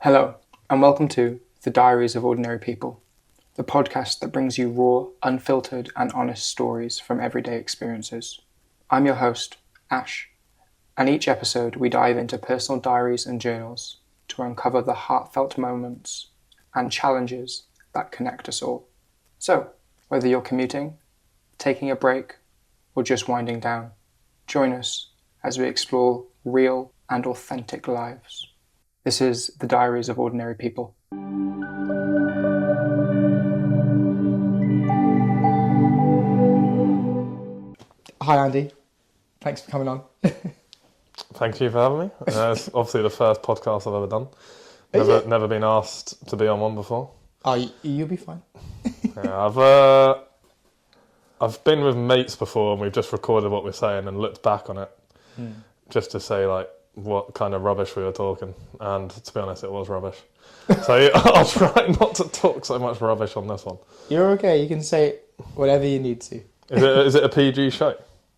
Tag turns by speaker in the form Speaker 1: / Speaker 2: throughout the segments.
Speaker 1: Hello, and welcome to the Diaries of Ordinary People, the podcast that brings you raw, unfiltered, and honest stories from everyday experiences. I'm your host, Ash, and each episode we dive into personal diaries and journals to uncover the heartfelt moments and challenges that connect us all. So, whether you're commuting, taking a break, or just winding down, join us as we explore real and authentic lives. This is the Diaries of Ordinary People. Hi Andy, thanks for coming on.
Speaker 2: Thank you for having me. It's obviously the first podcast I've ever done. Never been asked to be on one before.
Speaker 1: Oh, you'll be fine.
Speaker 2: Yeah, I've been with mates before and we've just recorded what we're saying and looked back on it just to say like what kind of rubbish we were talking, and to be honest it was rubbish. So I'll try not to talk so much rubbish on this one.
Speaker 1: You're okay, you can say whatever you need to.
Speaker 2: Is it a PG show?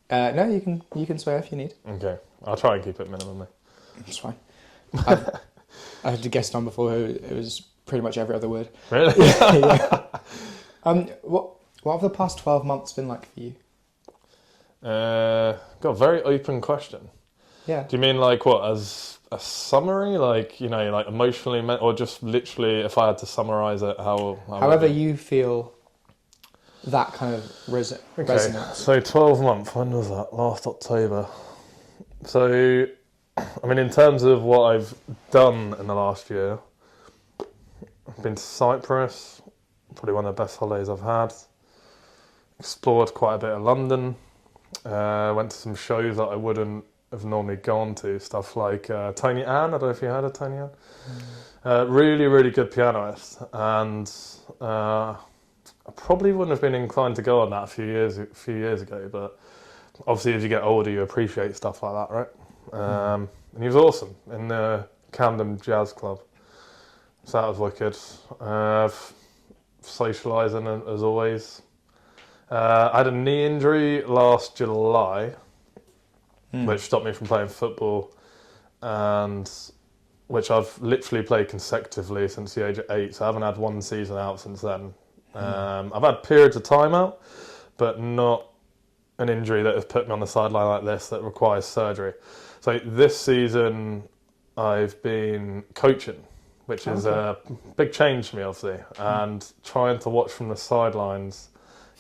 Speaker 1: No, you can swear if you need.
Speaker 2: Okay, I'll try and keep it minimally.
Speaker 1: It's fine. I had a guest on before who it was pretty much every other word.
Speaker 2: Really?
Speaker 1: Yeah. What have the past 12 months been like for you?
Speaker 2: Got a very open question.
Speaker 1: Yeah.
Speaker 2: Do you mean like what, as a summary, like, you know, like emotionally, or just literally if I had to summarise it, how
Speaker 1: however you feel that kind of resonates.
Speaker 2: So 12 months, when was that? Last October. So, I mean, in terms of what I've done in the last year, I've been to Cyprus, probably one of the best holidays I've had. Explored quite a bit of London. Went to some shows that I wouldn't have normally gone to, stuff like Tony Ann. I don't know if you heard of Tony Ann. Really, really good pianist, and I probably wouldn't have been inclined to go on that a few years ago. But obviously, as you get older, you appreciate stuff like that, right? And he was awesome in the Camden Jazz Club, so that was wicked. Socialising as always. I had a knee injury last July, which stopped me from playing football, and which I've literally played consecutively since the age of 8, so I haven't had one season out since then. I've had periods of time out, but not an injury that has put me on the sideline like this that requires surgery. So this season I've been coaching, which is a big change for me, obviously, and trying to watch from the sidelines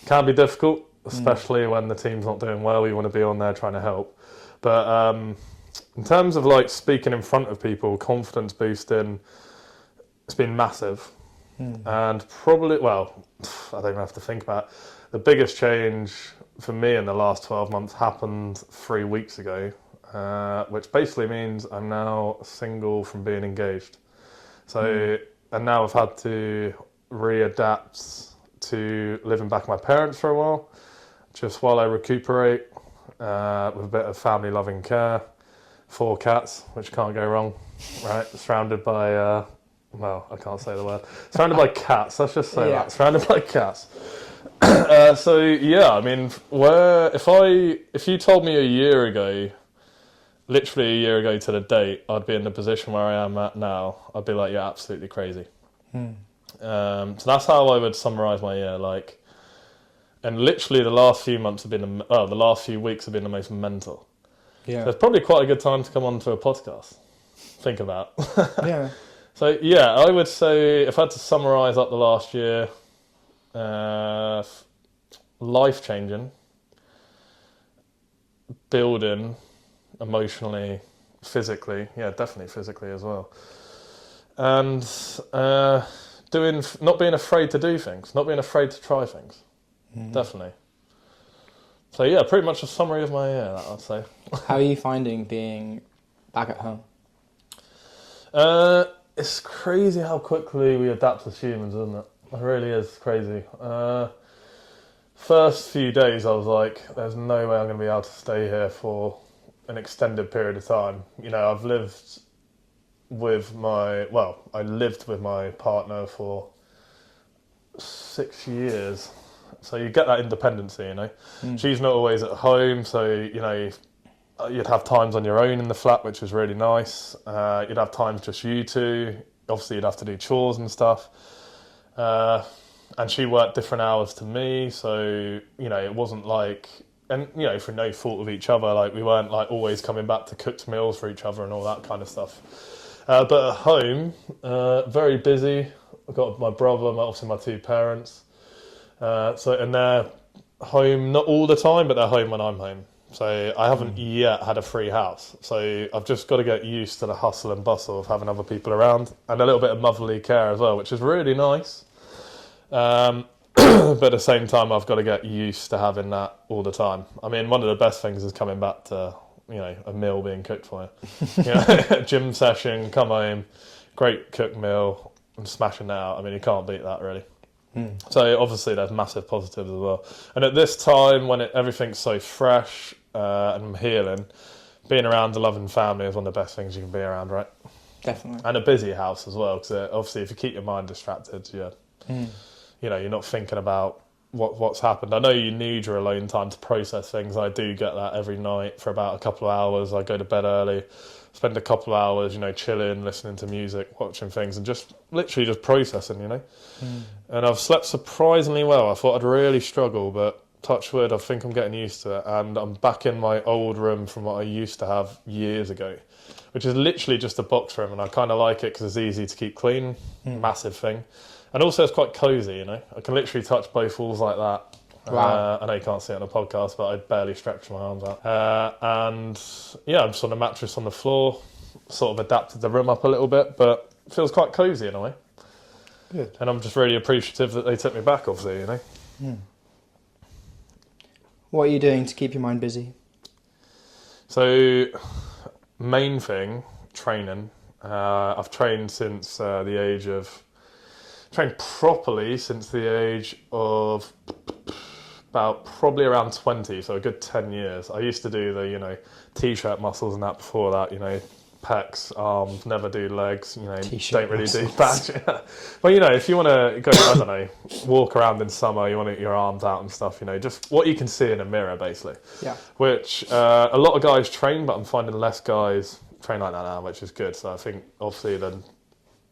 Speaker 2: can be difficult, especially when the team's not doing well. You want to be on there trying to help. But in terms of like speaking in front of people, confidence boosting, it's been massive. And probably, well, I don't even have to think about it. The biggest change for me in the last 12 months happened 3 weeks ago, which basically means I'm now single from being engaged. So, and now I've had to readapt to living back with my parents for a while, just while I recuperate, with a bit of family loving care. 4 cats, which can't go wrong, right? Surrounded by, well, I can't say the word. Surrounded by cats, let's just say that. Surrounded by cats. So yeah, I mean, if you told me a year ago, literally a year ago to the date, I'd be in the position where I am at now, I'd be like, you're absolutely crazy. So that's how I would summarise my year, like, and literally the last few months have been, the last few weeks have been the most mental. Yeah. So it's probably quite a good time to come on to a podcast. Think about.
Speaker 1: Yeah.
Speaker 2: So yeah, I would say if I had to summarise up the last year, life changing, building, emotionally, physically, yeah, definitely physically as well, and not being afraid to do things, not being afraid to try things, definitely. So yeah, pretty much a summary of my year, that I'd say.
Speaker 1: How are you finding being back at home?
Speaker 2: It's crazy how quickly we adapt as humans, isn't it? It really is crazy. First few days I was like, there's no way I'm going to be able to stay here for an extended period of time. You know, I lived with my partner for 6 years. So you get that independency, you know. She's not always at home, so, you know, you'd have times on your own in the flat, which was really nice. You'd have times just you two. obviously you'd have to do chores and stuff. And she worked different hours to me, so, you know, it wasn't like, and, you know, for no fault of each other, like, we weren't, like, always coming back to cooked meals for each other and all that kind of stuff. But at home, very busy. I've got my brother, obviously my two parents. And they're home, not all the time, but they're home when I'm home. So I haven't yet had a free house. So I've just got to get used to the hustle and bustle of having other people around, and a little bit of motherly care as well, which is really nice. But at the same time, I've got to get used to having that all the time. I mean, one of the best things is coming back to, you know, a meal being cooked for you. You know, gym session, come home, great cooked meal, and smashing that out. I mean, you can't beat that, really. So obviously there's massive positives as well. And at this time, when everything's so fresh and I'm healing, being around a loving family is one of the best things you can be around, right?
Speaker 1: Definitely.
Speaker 2: And a busy house as well, because obviously if you keep your mind distracted, you know, you're not thinking about what's happened. I know you need your alone time to process things. I do get that every night for about a couple of hours. I go to bed early, spend a couple of hours, you know, chilling, listening to music, watching things, and just literally just processing, you know. And I've slept surprisingly well. I thought I'd really struggle, but touch wood, I think I'm getting used to it. And I'm back in my old room from what I used to have years ago, which is literally just a box room, and I kind of like it because it's easy to keep clean. Massive thing. And also it's quite cosy, you know. I can literally touch both walls like that.
Speaker 1: Wow.
Speaker 2: I know you can't see it on a podcast, but I barely stretch my arms out. And yeah, I'm just on a mattress on the floor, sort of adapted the room up a little bit, but it feels quite cosy in a way.
Speaker 1: Good.
Speaker 2: And I'm just really appreciative that they took me back, obviously, you know.
Speaker 1: What are you doing to keep your mind busy?
Speaker 2: So, main thing, training. I've trained since the age of... Trained properly since the age of about probably around 20, so a good 10 years. I used to do the, you know, t-shirt muscles and that before that, you know, pecs, arms, never do legs, you know,
Speaker 1: T-shirt
Speaker 2: don't really
Speaker 1: muscles.
Speaker 2: do back. Well, you know, if you want to go, I don't know, walk around in summer, you want to get your arms out and stuff, you know, just what you can see in a mirror, basically.
Speaker 1: Yeah.
Speaker 2: Which a lot of guys train, but I'm finding less guys train like that now, which is good. So I think, obviously, then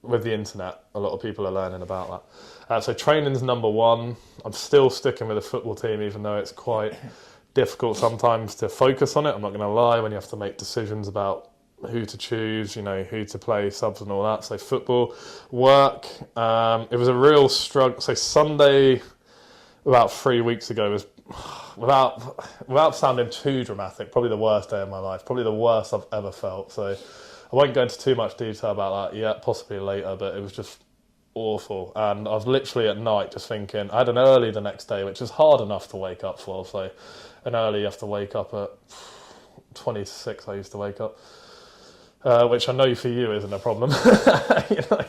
Speaker 2: with the internet, a lot of people are learning about that. So training's number one. I'm still sticking with the football team, even though it's quite difficult sometimes to focus on it. I'm not going to lie, when you have to make decisions about who to choose, you know, who to play, subs and all that. So football, work. It was a real struggle. So Sunday, about 3 weeks ago, was, without sounding too dramatic, probably the worst day of my life. Probably the worst I've ever felt. So I won't go into too much detail about that yet, possibly later, but it was just awful. And I was literally at night just thinking, I had an early the next day, which is hard enough to wake up for. So an early, you have to wake up at 20 to 6, I used to wake up. Which I know for you isn't a problem. You know,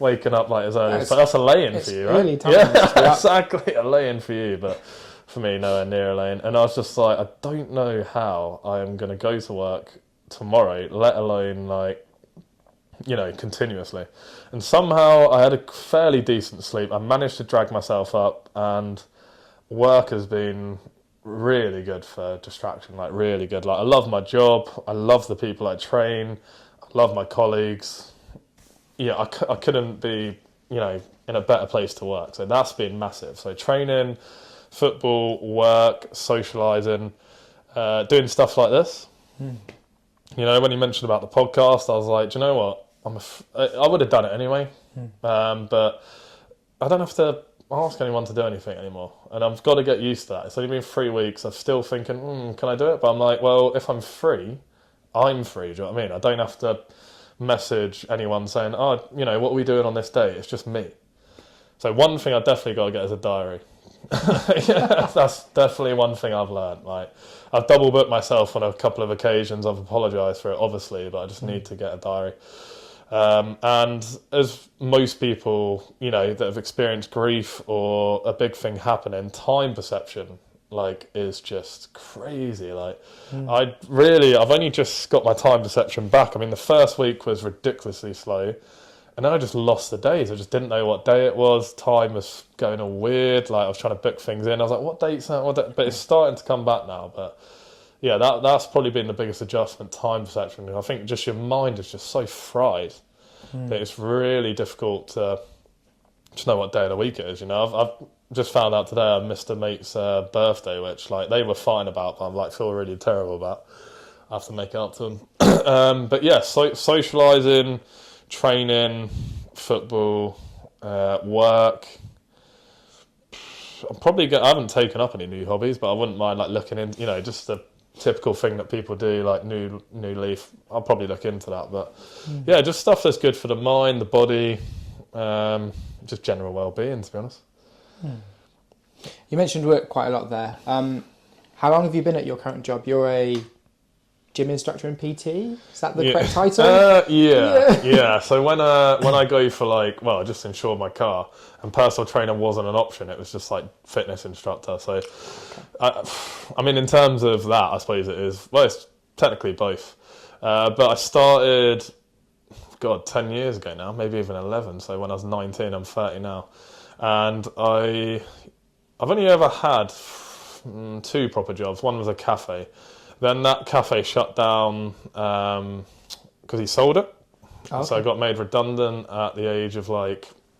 Speaker 2: waking up like as early, but that's a lay-in for you, right?
Speaker 1: Early time.
Speaker 2: Yeah, exactly, a lay-in for you, but for me, nowhere near a lay-in. And I was just like, I don't know how I am going to go to work tomorrow, let alone, like, you know, continuously. And somehow I had a fairly decent sleep. I managed to drag myself up, and work has been really good for distraction, like really good. Like, I love my job, I love the people I train, I love my colleagues. Yeah, I couldn't be, you know, in a better place to work. So that's been massive. So training, football, work, socialising, doing stuff like this. You know, when you mentioned about the podcast, I was like, do you know what? I would have done it anyway, but I don't have to ask anyone to do anything anymore, and I've got to get used to that. It's only been 3 weeks. I'm still thinking, can I do it? But I'm like, well, if I'm free, I'm free. Do you know what I mean? I don't have to message anyone saying, oh, you know, what are we doing on this day? It's just me. So one thing I definitely got to get is a diary. Yeah, that's definitely one thing I've learned. Like, I've double booked myself on a couple of occasions. I've apologised for it, obviously, but I just need to get a diary. And as most people, you know, that have experienced grief or a big thing happening, time perception, like, is just crazy. Like, I've only just got my time perception back. I mean, the first week was ridiculously slow, and then I just lost the days. I just didn't know what day it was. Time was going all weird. Like, I was trying to book things in. I was like, what date's that? But it's starting to come back now. But yeah, that's probably been the biggest adjustment, time perception. I think just your mind is just so fried. that it's really difficult to know what day of the week it is. I've just found out today I missed a mate's birthday, which like they were fine about, but I'm like feel really terrible about. I have to make it up to them. But yeah, socialising, training, football, work. I haven't taken up any new hobbies, but I wouldn't mind like looking in, just the typical thing that people do, like new leaf. I'll probably look into that, but yeah, just stuff that's good for the mind, the body, just general well-being, to be honest.
Speaker 1: You mentioned work quite a lot there. How long have you been at your current job? You're a gym instructor in PT? Is that the correct title?
Speaker 2: Yeah. So when I go for I just insured my car, and personal trainer wasn't an option. It was just like fitness instructor. So, I mean, in terms of that, I suppose it is. Well, it's technically both. But I started, 10 years ago now, maybe even 11. So when I was 19, I'm 30 now, and I've only ever had 2 proper jobs. One was a cafe. Then that cafe shut down because he sold it. Okay. So I got made redundant at the age of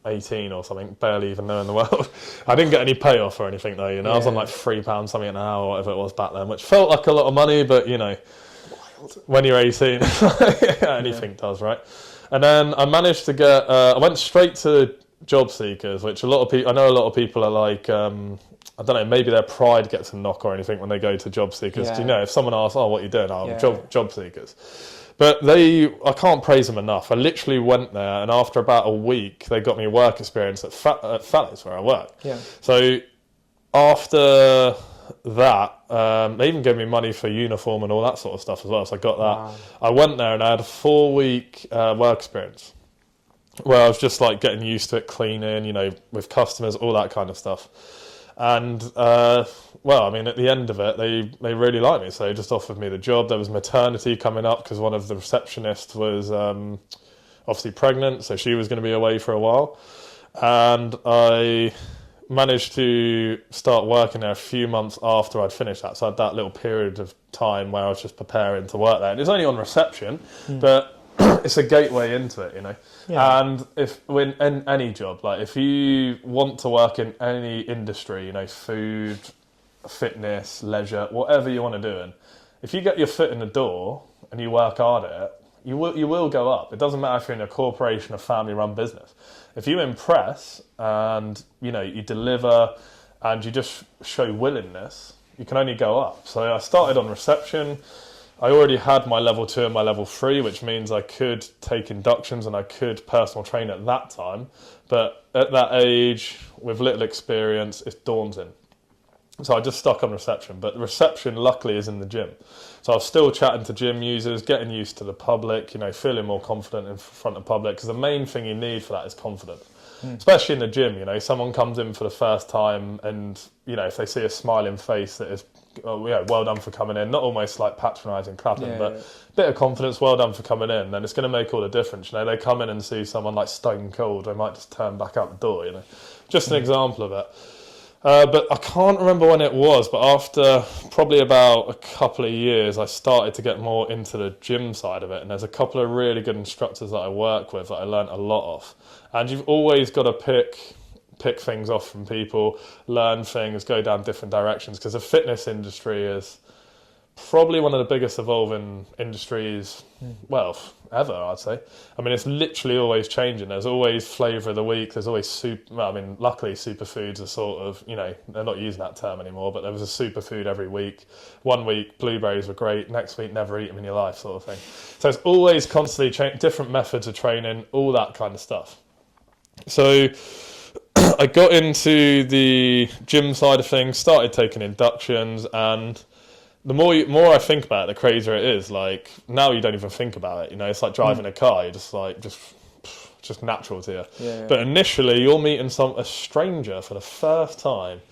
Speaker 2: 18 or something, barely even knowing the world. I didn't get any payoff or anything though, I was on £3 something an hour or whatever it was back then, which felt like a lot of money, but wild. When you're 18, anything does, right? And then I managed to get, I went straight to job seekers, which I know a lot of people are like, I don't know, maybe their pride gets a knock or anything when they go to job seekers. Yeah. If someone asks, what are you doing? Job seekers. But I can't praise them enough. I literally went there, and after about a week, they got me work experience at Fallis, where I work. Yeah. So after that, they even gave me money for uniform and all that sort of stuff as well. So I got that. Wow. I went there and I had a 4-week work experience where I was just getting used to it, cleaning, with customers, all that kind of stuff. And, at the end of it, they really liked me, so they just offered me the job. There was maternity coming up because one of the receptionists was obviously pregnant, so she was going to be away for a while. And I managed to start working there a few months after I'd finished that, so I had that little period of time where I was just preparing to work there. And it's only on reception, but it's a gateway into it, Yeah. And in any job, if you want to work in any industry, food, fitness, leisure, whatever you want to do, if you get your foot in the door and you work hard at it, you will go up. It doesn't matter if you're in a corporation or family-run business. If you impress and you deliver and you just show willingness, you can only go up. So I started on reception. I already had my level 2 and my level 3, which means I could take inductions and I could personal train at that time. But at that age, with little experience, it's daunting. So I just stuck on reception. But reception, luckily, is in the gym. So I was still chatting to gym users, getting used to the public, feeling more confident in front of public. Because the main thing you need for that is confidence. Especially in the gym, someone comes in for the first time and, if they see a smiling face that is, well done for coming in, not almost patronising, clapping, but a bit of confidence, well done for coming in, then it's going to make all the difference. They come in and see someone stone cold, they might just turn back out the door, Just an example of it. But I can't remember when it was, but after probably about a couple of years, I started to get more into the gym side of it. And there's a couple of really good instructors that I work with that I learnt a lot of. And you've always got to pick things off from people, learn things, go down different directions. Because the fitness industry is probably one of the biggest evolving industries, ever, I'd say. I mean, it's literally always changing. There's always flavour of the week. There's always luckily superfoods are sort of, they're not using that term anymore, but there was a superfood every week. One week, blueberries were great. Next week, never eat them in your life, sort of thing. So it's always constantly different methods of training, all that kind of stuff. So I got into the gym side of things, started taking inductions, and the more I think about it, the crazier it is. Now you don't even think about it. It's like driving a car. You're just natural to you. Yeah. But initially, you're meeting a stranger for the first time,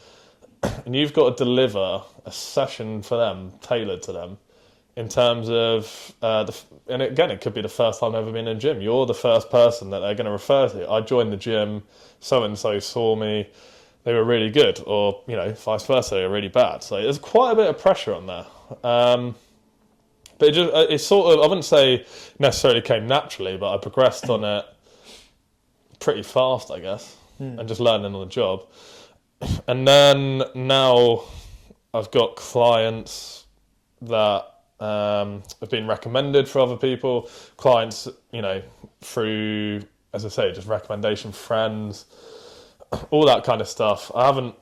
Speaker 2: and you've got to deliver a session for them, tailored to them, in terms of and again, it could be the first time I've ever been in a gym. You're the first person that they're going to refer to. I joined the gym, so and so saw me. They were really good, or vice versa, they were really bad. So there's quite a bit of pressure on there. But it's sort of, I wouldn't say necessarily came naturally, but I progressed on it pretty fast, I guess, and just learning on the job. And then now I've got clients that have been recommended for other people, clients, through, as I say, just recommendation, friends, all that kind of stuff. I haven't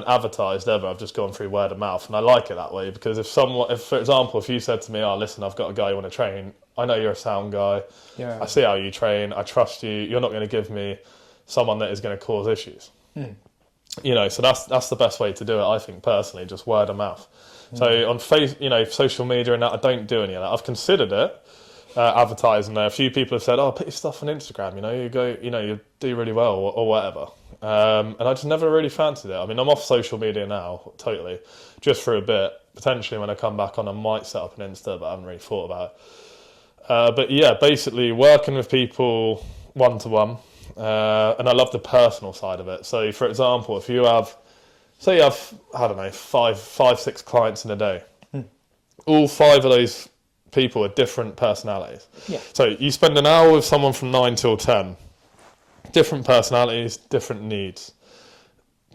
Speaker 2: advertised ever. I've just gone through word of mouth, and I like it that way because if, for example, if you said to me, "Oh, listen, I've got a guy you want to train. I know you're a sound guy.
Speaker 1: Yeah.
Speaker 2: I see how you train. I trust you. You're not going to give me someone that is going to cause issues." So that's the best way to do it, I think, personally, just word of mouth. So on social media and that, I don't do any of that. I've considered it, advertising there. A few people have said, "Oh, put your stuff on Instagram. You go, you do really well, or whatever." And I just never really fancied it. I mean, I'm off social media now, totally, just for a bit. Potentially, when I come back on, I might set up an Insta, but I haven't really thought about it. But yeah, basically working with people one-to-one, and I love the personal side of it. So, for example, if you have, say you have, I don't know, five, 6 clients in a day, all 5 of those people are different personalities.
Speaker 1: Yeah.
Speaker 2: So you spend an hour with someone from 9 till 10, different personalities, different needs.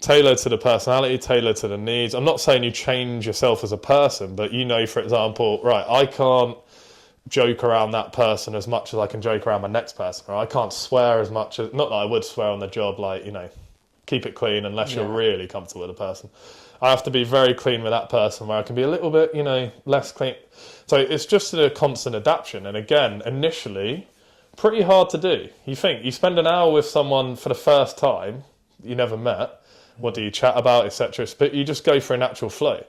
Speaker 2: Tailor to the personality, tailor to the needs. I'm not saying you change yourself as a person, but for example, right, I can't joke around that person as much as I can joke around my next person, or I can't swear as much as, not that I would swear on the job, keep it clean unless you're really comfortable with the person. I have to be very clean with that person where I can be a little bit, less clean. So it's just a constant adaptation. And again, initially, pretty hard to do. You think, you spend an hour with someone for the first time you never met, what do you chat about, etc. But you just go for a natural flow.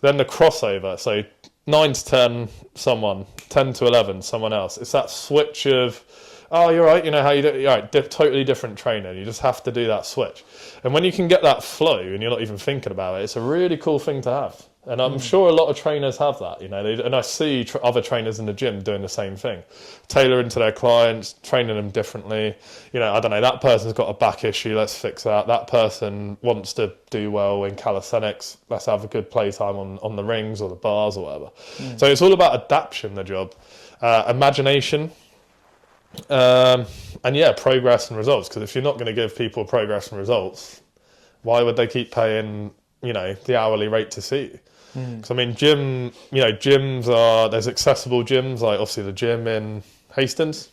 Speaker 2: Then the crossover, so 9 to 10, someone, 10 to 11, someone else. It's that switch of, "Oh, you're right, how you do it. You're right, totally different trainer." You just have to do that switch. And when you can get that flow and you're not even thinking about it, it's a really cool thing to have. And I'm sure a lot of trainers have that, and I see other trainers in the gym doing the same thing, tailoring to their clients, training them differently. I don't know, that person's got a back issue, let's fix that. That person wants to do well in calisthenics, let's have a good playtime on the rings or the bars or whatever. So it's all about adaptation, the job, imagination, and progress and results. Because if you're not going to give people progress and results, why would they keep paying the hourly rate to see you? Because I mean, gyms are, there's accessible gyms, like obviously the gym in Hastings,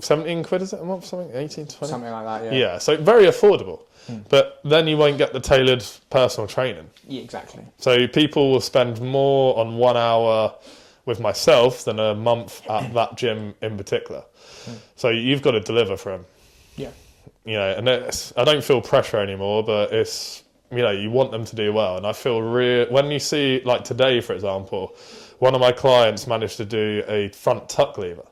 Speaker 2: 17 quid is it a month, something, 18, 20?
Speaker 1: Something like that, yeah.
Speaker 2: Yeah, so very affordable. But then you won't get the tailored personal training.
Speaker 1: Yeah, exactly.
Speaker 2: So people will spend more on 1 hour with myself than a month at that gym in particular. So you've got to deliver for them.
Speaker 1: Yeah.
Speaker 2: And I don't feel pressure anymore, but it's, you want them to do well. And I feel when you see, like today, for example, one of my clients managed to do a front tuck lever.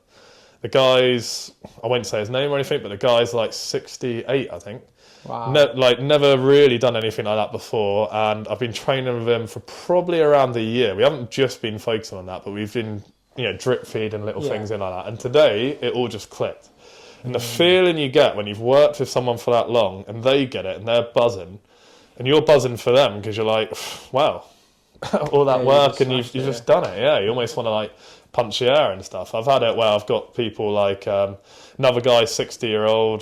Speaker 2: The guy's, I won't say his name or anything, but the guy's like 68, I think.
Speaker 1: Wow.
Speaker 2: Never really done anything like that before. And I've been training with him for probably around a year. We haven't just been focusing on that, but we've been, drip feeding little things in like that. And today, it all just clicked. And the feeling you get when you've worked with someone for that long and they get it and they're buzzing, and you're buzzing for them because you're like, wow, all that work and you've just done it. Yeah, you almost want to punch the air and stuff. I've had it where I've got people like another guy, 60-year-old,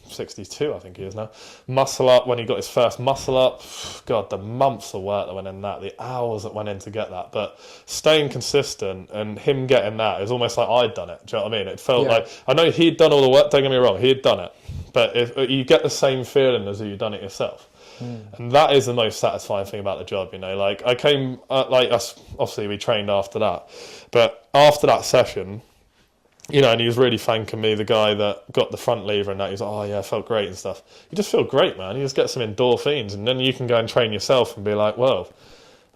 Speaker 2: 62 I think he is now, muscle up when he got his first muscle up. God, the months of work that went in that, the hours that went in to get that. But staying consistent and him getting that, it was almost like I'd done it. Do you know what I mean? It felt like, I know he'd done all the work, don't get me wrong, he'd done it. But if you get the same feeling as if you've done it yourself. And that is the most satisfying thing about the job, Like I came, obviously we trained after that. But after that session, and he was really thanking me, the guy that got the front lever and that. He was like, "Oh yeah, I felt great and stuff." You just feel great, man. You just get some endorphins, and then you can go and train yourself and be like, "Well,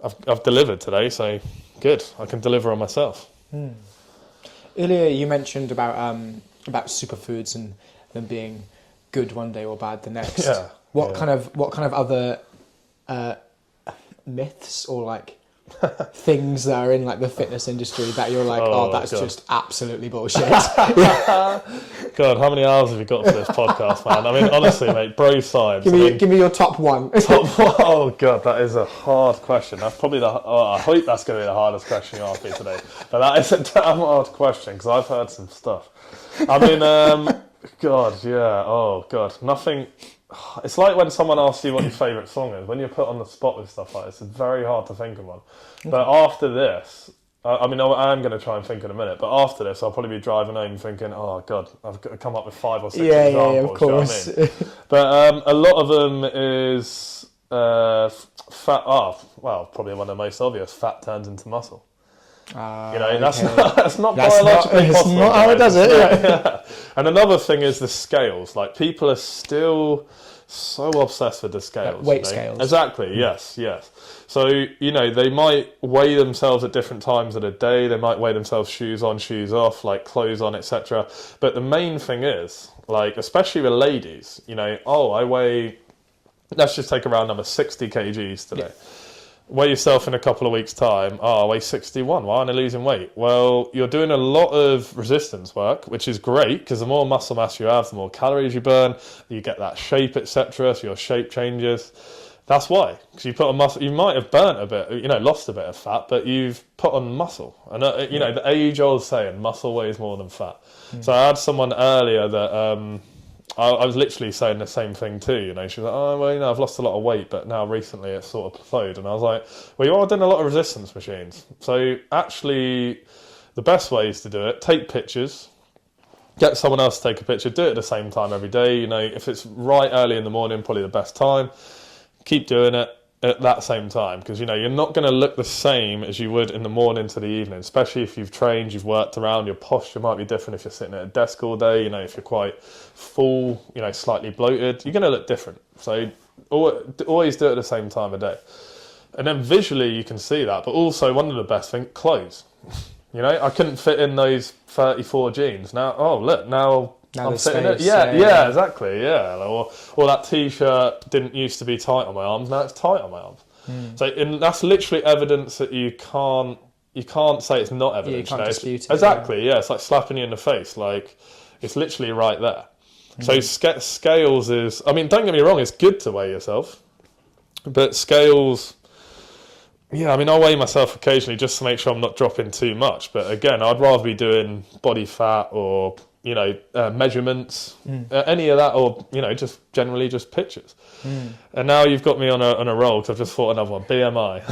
Speaker 2: I've delivered today, so good. I can deliver on myself."
Speaker 1: Earlier, you mentioned about superfoods and them being good one day or bad the next.
Speaker 2: Yeah.
Speaker 1: What kind of other myths or things that are in like the fitness industry that you're like, that's
Speaker 2: God.
Speaker 1: just absolutely bullshit?
Speaker 2: God, how many hours have you got for this podcast, man? I mean, honestly, mate, brave science.
Speaker 1: Give me your top one.
Speaker 2: Oh God, that is a hard question. That's probably I hope that's going to be the hardest question you ask me today. But that is a damn hard question because I've heard some stuff. I mean, God, yeah. Oh God, nothing. It's like when someone asks you what your favourite song is. When you're put on the spot with stuff like this, it's very hard to think of one. But after this, I mean, I am going to try and think in a minute. But after this, I'll probably be driving home thinking, "Oh God, I've got to come up with 5 or 6 examples."
Speaker 1: Yeah, of course.
Speaker 2: You know what I mean? But a lot of them is fat. Well, probably one of the most obvious. Fat turns into muscle. That's not biologically possible. That's not how it does it. Yeah. And another thing is the scales. Like, people are still so obsessed with the scales.
Speaker 1: Like weight scales.
Speaker 2: Exactly. Yes. So they might weigh themselves at different times of the day. They might weigh themselves shoes on, shoes off, like clothes on, etc. But the main thing is, like, especially with ladies, I weigh. Let's just take a round number, 60 kgs today. Yeah. Weigh yourself in a couple of weeks' time. I weigh 61. Why aren't I losing weight? Well, you're doing a lot of resistance work, which is great because the more muscle mass you have, the more calories you burn, you get that shape, etc. So your shape changes. That's why, because you put on muscle. You might have burnt a bit, lost a bit of fat, but you've put on muscle. And the age-old saying, muscle weighs more than fat. So I had someone earlier that. I was literally saying the same thing too, She was like, I've lost a lot of weight, but now recently it's sort of plateaued. And I was like, well, you are doing a lot of resistance machines. So actually, the best way is to do it, take pictures, get someone else to take a picture, do it at the same time every day. If it's right early in the morning, probably the best time. Keep doing it at that same time, because you're not going to look the same as you would in the morning to the evening, especially if you've trained, you've worked around. Your posture might be different if you're sitting at a desk all day. If you're quite full, slightly bloated, you're going to look different. So always do it at the same time of day, and then visually you can see that. But also, one of the best things, clothes. I couldn't fit in those 34 jeans. Now I'm sitting it. Yeah, exactly. Yeah, or that T-shirt didn't used to be tight on my arms. Now it's tight on my arms. So that's literally evidence that you can't say it's not evidence.
Speaker 1: You can't dispute it.
Speaker 2: Exactly. Yeah, it's like slapping you in the face. Like, it's literally right there. So scales is. I mean, don't get me wrong. It's good to weigh yourself, but scales. Yeah, I mean, I weigh myself occasionally just to make sure I'm not dropping too much. But again, I'd rather be doing body fat or measurements, any of that, or just generally just pictures. And now you've got me on a roll because I've just thought another one. BMI.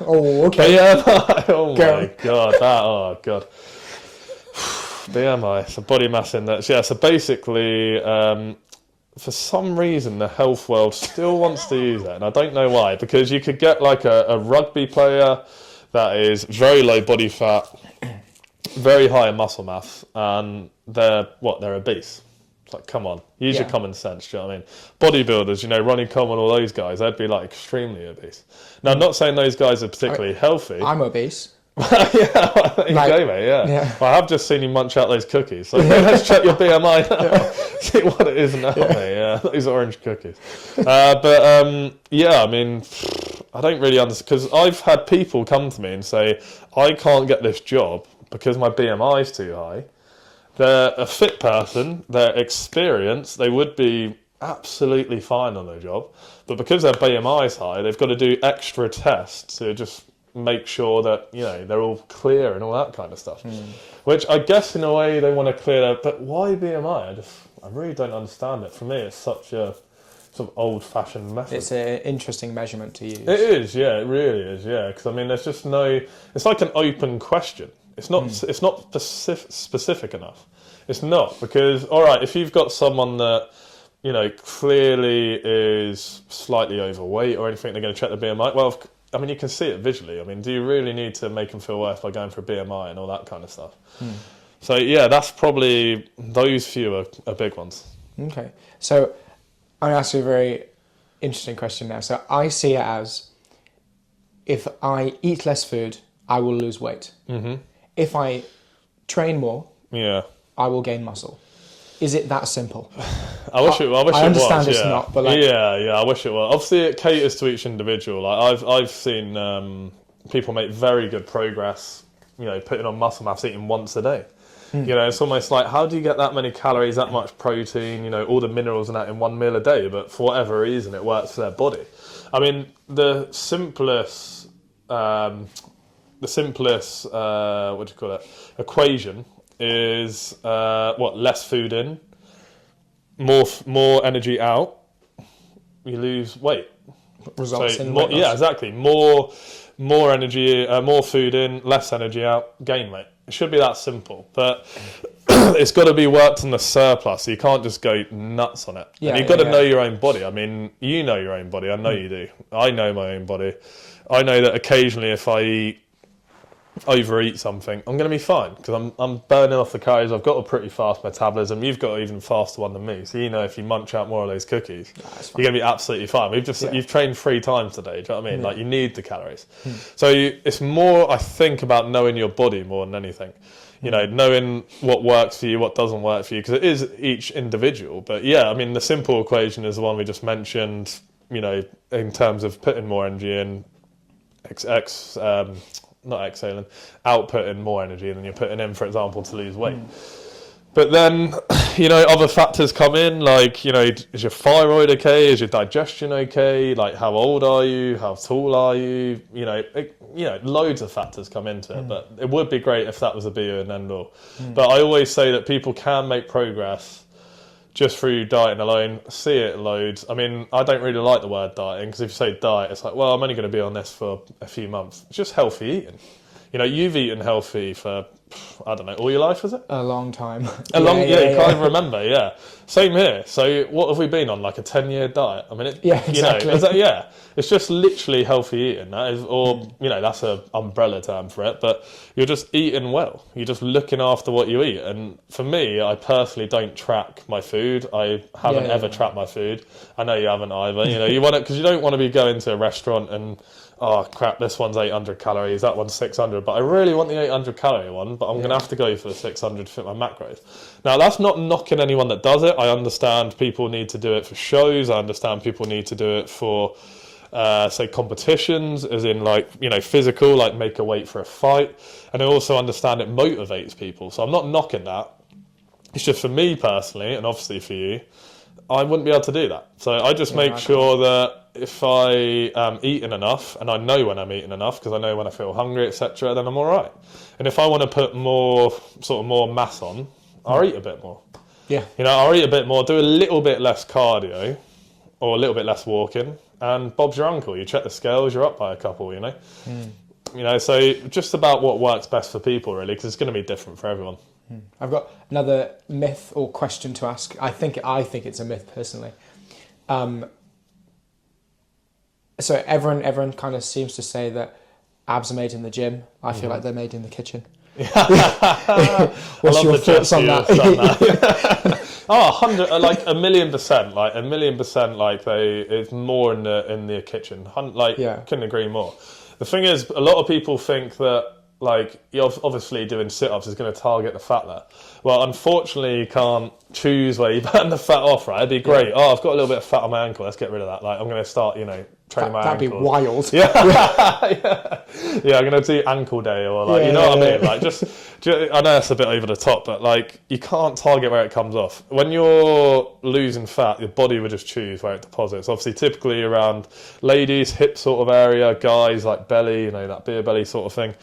Speaker 1: Oh, okay.
Speaker 2: BMI. Oh my god. BMI. So body mass index. Yeah. So basically, for some reason, the health world still wants to use that, and I don't know why. Because you could get like a rugby player that is very low body fat, very high in muscle mass, and they're obese. It's like, come on, use your common sense. Do you know what I mean? Bodybuilders, Ronnie Coleman, all those guys, they'd be like extremely obese. Now, I'm not saying those guys are particularly healthy.
Speaker 1: I'm obese.
Speaker 2: Yeah, there you go, mate. Yeah. Well, I have just seen you munch out those cookies. So let's check your BMI now. See what it is now, mate. Yeah, those orange cookies. I mean, I don't really understand, because I've had people come to me and say, I can't get this job because my BMI is too high. They're a fit person, they're experienced, they would be absolutely fine on their job, but because their BMI is high, they've got to do extra tests to just make sure that they're all clear and all that kind of stuff. Which I guess in a way they want to clear that, but why BMI? I really don't understand it. For me, it's such a sort of old-fashioned method. It's
Speaker 1: an interesting measurement to use.
Speaker 2: It is, yeah, it really is, yeah. Because I mean, there's just no. It's like an open question. It's not. It's not specific enough. It's not, because all right, if you've got someone that clearly is slightly overweight or anything, they're going to check the BMI. Well, I mean, you can see it visually. I mean, do you really need to make them feel worse by going for a BMI and all that kind of stuff? So yeah, that's probably, those few are big ones.
Speaker 1: Okay, so I'm going to ask you a very interesting question now. So I see it as, if I eat less food, I will lose weight. If I train more, I will gain muscle. Is it that simple?
Speaker 2: I wish it was.
Speaker 1: I understand it's not, but
Speaker 2: I wish it was. Obviously, it caters to each individual. Like I've seen people make very good progress, putting on muscle mass eating once a day. It's almost like, how do you get that many calories, that much protein, all the minerals and that in one meal a day? But for whatever reason, it works for their body. I mean, the simplest equation is less food in, more energy out, you lose weight.
Speaker 1: Results in
Speaker 2: more,
Speaker 1: weight loss.
Speaker 2: yeah, exactly. More energy, more food in, less energy out, gain weight. It should be that simple, but it's got to be worked on the surplus. So you can't just go nuts on it.
Speaker 1: Yeah,
Speaker 2: and you've got to know your own body. I mean, you know your own body. I know you do. I know my own body. I know that occasionally if I overeat something, I'm going to be fine because I'm burning off the calories. I've got a pretty fast metabolism. You've got an even faster one than me. So if you munch out more of those cookies, you're going to be absolutely fine. You've trained 3 times today. Do you know what I mean? Like, you need the calories. So it's more, I think, about knowing your body more than anything. Knowing what works for you, what doesn't work for you, because it is each individual. But yeah, I mean, the simple equation is the one we just mentioned. In terms of putting more energy in, not exhaling, outputting more energy than you're putting in, for example, to lose weight. But then, other factors come in, like, is your thyroid okay? Is your digestion okay? Like, how old are you? How tall are you? Loads of factors come into it. But it would be great if that was a be and end all. But I always say that people can make progress just through dieting alone. See it loads. I mean, I don't really like the word dieting, because if you say diet, it's like, well, I'm only going to be on this for a few months. It's just healthy eating. You've eaten healthy for, I don't know, all your life, is it?
Speaker 1: A long time.
Speaker 2: You can't even remember, yeah. Same here. So what have we been on, like a 10-year diet? I mean,
Speaker 1: exactly.
Speaker 2: It's just literally healthy eating. That is, or, that's an umbrella term for it, but you're just eating well. You're just looking after what you eat. And for me, I personally don't track my food. I haven't ever tracked my food. I know you haven't either. You want it, because you don't want to be going to a restaurant and, oh crap, this one's 800 calories, that one's 600, but I really want the 800 calorie one, but I'm going to have to go for the 600 to fit my macros. Now, that's not knocking anyone that does it. I understand people need to do it for shows. I understand people need to do it for, say, competitions, as in, like, physical, like make a weight for a fight. And I also understand it motivates people. So I'm not knocking that. It's just, for me personally, and obviously for you, I wouldn't be able to do that. So I just make sure that if I am eating enough, and I know when I'm eating enough, because I know when I feel hungry, etc., then I'm all right. And if I want to put more mass on, I'll eat a bit more.
Speaker 1: Yeah.
Speaker 2: I'll eat a bit more, do a little bit less cardio, or a little bit less walking, and Bob's your uncle. You check the scales, you're up by a couple, So just about what works best for people, really, because it's going to be different for everyone.
Speaker 1: I've got another myth or question to ask. I think it's a myth, personally. So everyone kind of seems to say that abs are made in the gym. I feel like they're made in the kitchen. What's your thoughts on that?
Speaker 2: Oh, 100, like a million percent, like it's more in the kitchen. Couldn't agree more. The thing is, a lot of people think that, like, you're obviously doing sit-ups is going to target the fat there. Well, unfortunately, you can't choose where you burn the fat off, right? It'd be great. Oh, I've got a little bit of fat on my ankle. Let's get rid of that. Like, I'm going to start, training my ankles.
Speaker 1: That'd be wild.
Speaker 2: Yeah. Yeah, I'm going to do ankle day, or like, what I mean? Like, just, I know that's a bit over the top, but like, you can't target where it comes off. When you're losing fat, your body would just choose where it deposits. Obviously, typically around ladies, hip sort of area, guys, like belly, that beer belly sort of thing.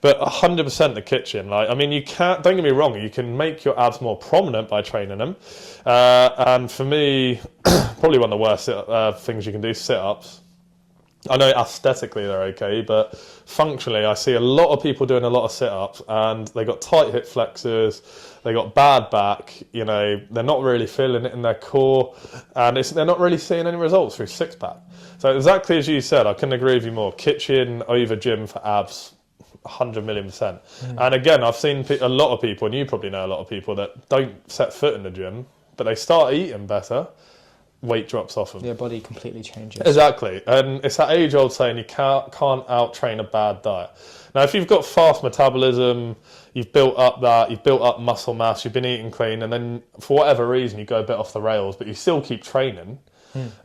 Speaker 2: But 100% the kitchen. Like, I mean, you can't, don't get me wrong, you can make your abs more prominent by training them. And for me, probably one of the worst things you can do, sit-ups. I know aesthetically they're okay, but functionally I see a lot of people doing a lot of sit-ups and they got tight hip flexors, they got bad back, they're not really feeling it in their core, and they're not really seeing any results through six-pack. So exactly as you said, I couldn't agree with you more. Kitchen over gym for abs, 100 million %. And again, I've seen a lot of people, and you probably know a lot of people, that don't set foot in the gym, but they start eating better, weight drops off them.
Speaker 1: Your body completely changes.
Speaker 2: Exactly. And it's that age-old saying, you can't out-train a bad diet. Now, if you've got fast metabolism, you've built up muscle mass, you've been eating clean, and then for whatever reason you go a bit off the rails, but you still keep training,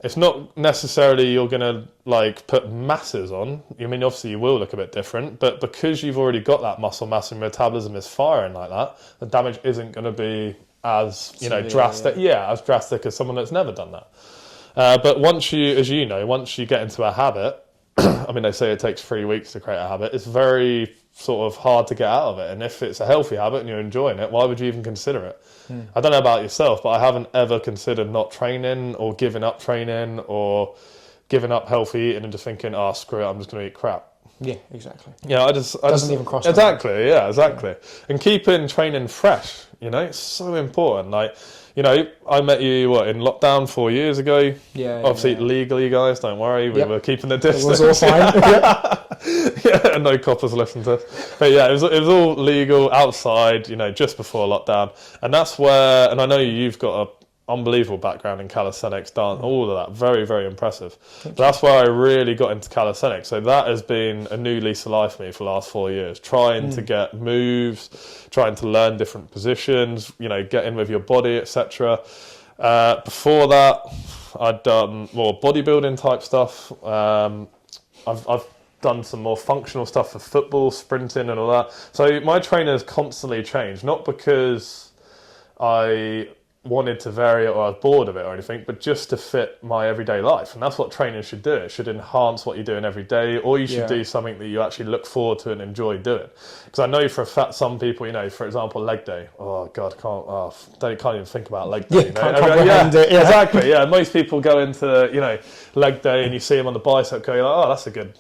Speaker 2: It's not necessarily you're going to like put masses on. I mean, obviously you will look a bit different, but because you've already got that muscle mass and metabolism is firing like that, the damage isn't going to be as drastic. Yeah, as drastic as someone that's never done that. But once you get into a habit, I mean, they say it takes 3 weeks to create a habit. It's very sort of hard to get out of it. And if it's a healthy habit and you're enjoying it, why would you even consider it? I don't know about yourself, but I haven't ever considered not training or giving up training or giving up healthy eating and just thinking, oh, screw it, I'm just going to eat crap.
Speaker 1: Yeah, exactly.
Speaker 2: Yeah, I
Speaker 1: doesn't even cross.
Speaker 2: Exactly, yeah, exactly. Yeah. And keeping training fresh, it's so important. Like, I met you in lockdown 4 years ago.
Speaker 1: Yeah.
Speaker 2: Obviously, legally, guys, don't worry, we were keeping the distance.
Speaker 1: It was all fine.
Speaker 2: Yeah, no coppers listen to us. But yeah, it was all legal outside, just before lockdown. And that's where, and I know you've got a unbelievable background in calisthenics, dance, all of that, very, very impressive. But that's where I really got into calisthenics. So that has been a new lease of life for me for the last 4 years, trying to get moves, trying to learn different positions, get in with your body, etc. Before that, I'd done more bodybuilding type stuff. I've done some more functional stuff for football, sprinting and all that. So my trainer has constantly changed, not because I wanted to vary it or I was bored of it or anything, but just to fit my everyday life. And that's what training should do. It should enhance what you're doing every day, or you should do something that you actually look forward to and enjoy doing. Because I know for a fact some people, for example, leg day. Oh God, can't even think about leg day.
Speaker 1: Can't comprehend it. Yeah.
Speaker 2: Exactly. Yeah, most people go into leg day and you see them on the bicep go, you're like, oh, that's a good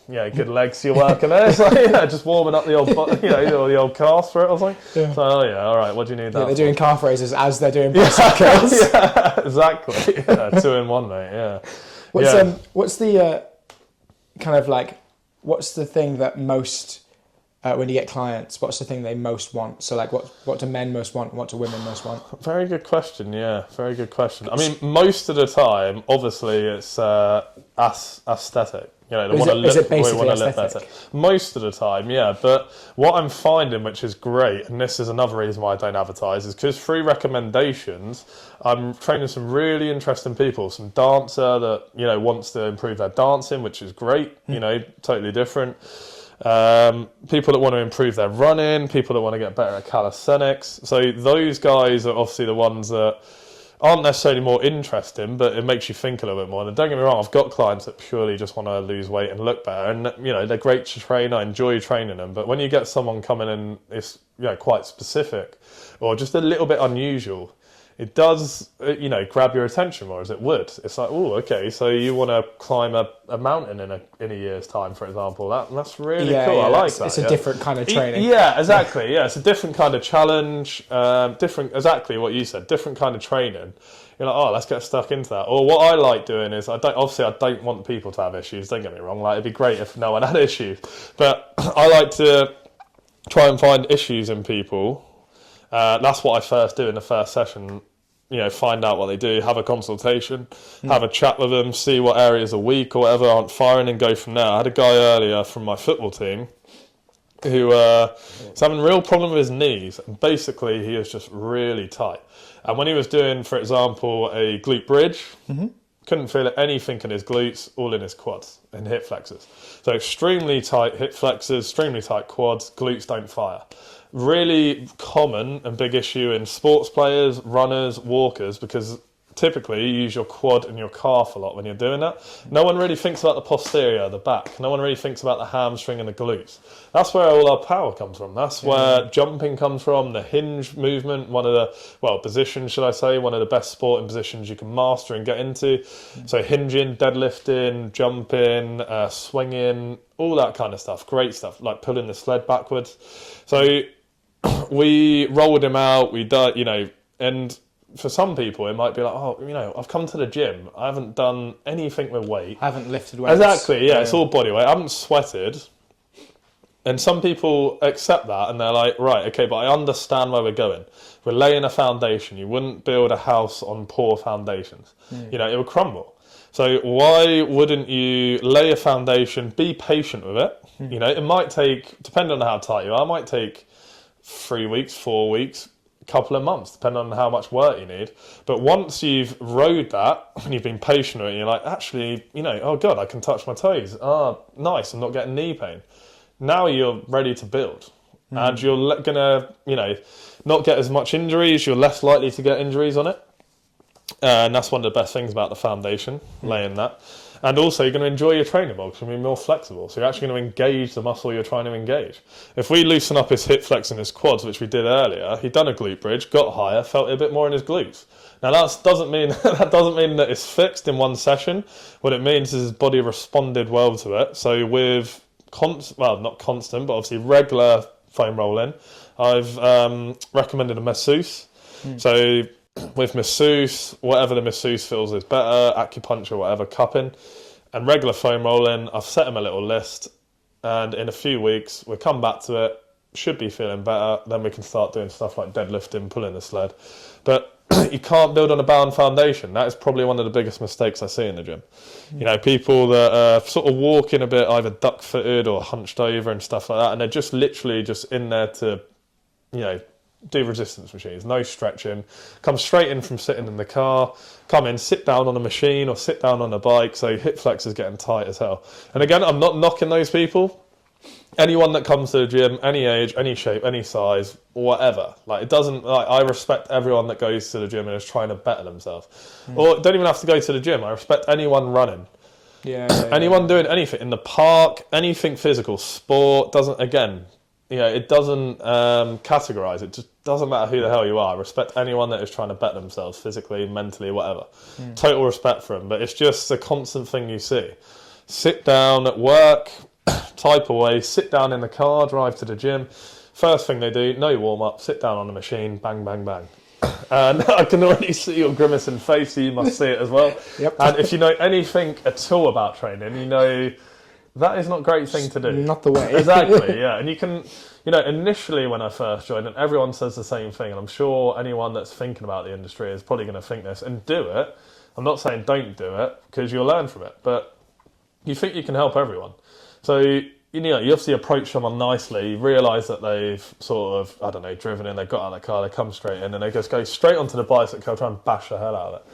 Speaker 2: legs you're working there. It's like, just warming up the old the old calves for it or something. Yeah. So all right, what do you need that?
Speaker 1: Yeah, they're doing calf raises as they're doing bicep curls.
Speaker 2: Yeah, exactly. Yeah, 2 in 1, mate. Yeah.
Speaker 1: What's the kind of like? What's the thing that most when you get clients? What's the thing they most want? So like, what do men most want? What do women most want?
Speaker 2: Very good question. Yeah, very good question. I mean, most of the time, obviously, it's aesthetic. They want to look better. Most of the time, yeah. But what I'm finding, which is great, and this is another reason why I don't advertise, is because through recommendations, I'm training some really interesting people. Some dancer that wants to improve their dancing, which is great. Totally different. People that want to improve their running, people that want to get better at calisthenics. So those guys are obviously the ones that aren't necessarily more interesting, but it makes you think a little bit more. And don't get me wrong, I've got clients that purely just want to lose weight and look better, and they're great to train. I enjoy training them, but when you get someone coming in, it's quite specific or just a little bit unusual, it does grab your attention more as it would. It's like, oh, okay, so you want to climb a mountain in a year's time, for example. That's really cool. I like that.
Speaker 1: It's a different kind of training.
Speaker 2: Yeah, exactly. Yeah, it's a different kind of challenge. Exactly what you said. Different kind of training. You're like, oh, let's get stuck into that. Or what I like doing is, I don't want people to have issues. Don't get me wrong. Like, it'd be great if no one had issues, but I like to try and find issues in people. That's what I first do in the first session. Find out what they do, have a consultation, have a chat with them, see what areas are weak or whatever aren't firing, and go from there. I had a guy earlier from my football team who was having a real problem with his knees, and basically he was just really tight. And when he was doing, for example, a glute bridge, couldn't feel anything in his glutes, all in his quads and hip flexors. So extremely tight hip flexors, extremely tight quads, glutes don't fire. Really common and big issue in sports players, runners, walkers, because typically you use your quad and your calf a lot when you're doing that. No one really thinks about the posterior, the back. No one really thinks about the hamstring and the glutes. That's where all our power comes from. That's where jumping comes from, the hinge movement, positions, should I say, one of the best sporting positions you can master and get into. So hinging, deadlifting, jumping, swinging, all that kind of stuff. Great stuff, like pulling the sled backwards. So we rolled him out, we did, and for some people it might be like, oh, I've come to the gym, I haven't done anything with weight.
Speaker 1: I haven't lifted weights.
Speaker 2: Exactly, yeah, it's all body weight. I haven't sweated. And some people accept that and they're like, right, okay, but I understand where we're going. We're laying a foundation. You wouldn't build a house on poor foundations. It would crumble. So why wouldn't you lay a foundation, be patient with it? It might take, depending on how tight you are, it might take 3 weeks, 4 weeks, couple of months, depending on how much work you need. But once you've rode that and you've been patient with it, and you're like, actually, oh God, I can touch my toes. Nice, I'm not getting knee pain. Now you're ready to build. And you're going to, not get as much injuries. You're less likely to get injuries on it. And that's one of the best things about the foundation, laying that. And also, you're going to enjoy your training more because you're going to be more flexible. So you're actually going to engage the muscle you're trying to engage. If we loosen up his hip flex and his quads, which we did earlier, he'd done a glute bridge, got higher, felt it a bit more in his glutes. Now that doesn't mean that it's fixed in one session. What it means is his body responded well to it. So with not constant, but obviously regular foam rolling, I've recommended a masseuse. So with masseuse, whatever the masseuse feels is better, acupuncture, whatever, cupping, and regular foam rolling, I've set him a little list, and in a few weeks, we'll come back to it, should be feeling better, then we can start doing stuff like deadlifting, pulling the sled. But you can't build on a bound foundation. That is probably one of the biggest mistakes I see in the gym. People that are sort of walking a bit either duck-footed or hunched over and stuff like that, and they're just literally just in there to, do resistance machines, no stretching, come straight in from sitting in the car, come in, sit down on a machine or sit down on a bike, so hip flex is getting tight as hell. And again, I'm not knocking those people. Anyone that comes to the gym, any age, any shape, any size, whatever. I respect everyone that goes to the gym and is trying to better themselves. Or don't even have to go to the gym. I respect anyone running. Anyone doing anything in the park, anything physical, sport, it doesn't categorise. It just doesn't matter who the hell you are. I respect anyone that is trying to better themselves physically, mentally, whatever. Total respect for them. But it's just a constant thing you see. Sit down at work, type away, sit down in the car, drive to the gym. First thing they do, no warm-up, sit down on the machine, bang, bang, bang. And I can already see your grimacing face, so you must see it as well.
Speaker 1: Yep.
Speaker 2: And if you know anything at all about training, you know that is not a great thing to do.
Speaker 1: Not the way.
Speaker 2: Exactly, yeah. And you can, initially when I first joined, and everyone says the same thing, and I'm sure anyone that's thinking about the industry is probably going to think this, and do it. I'm not saying don't do it, because you'll learn from it, but you think you can help everyone. So, you obviously approach someone nicely, you realise that they've sort of, driven in, they've got out of the car, they come straight in, and they just go straight onto the bicycle, try and bash the hell out of it.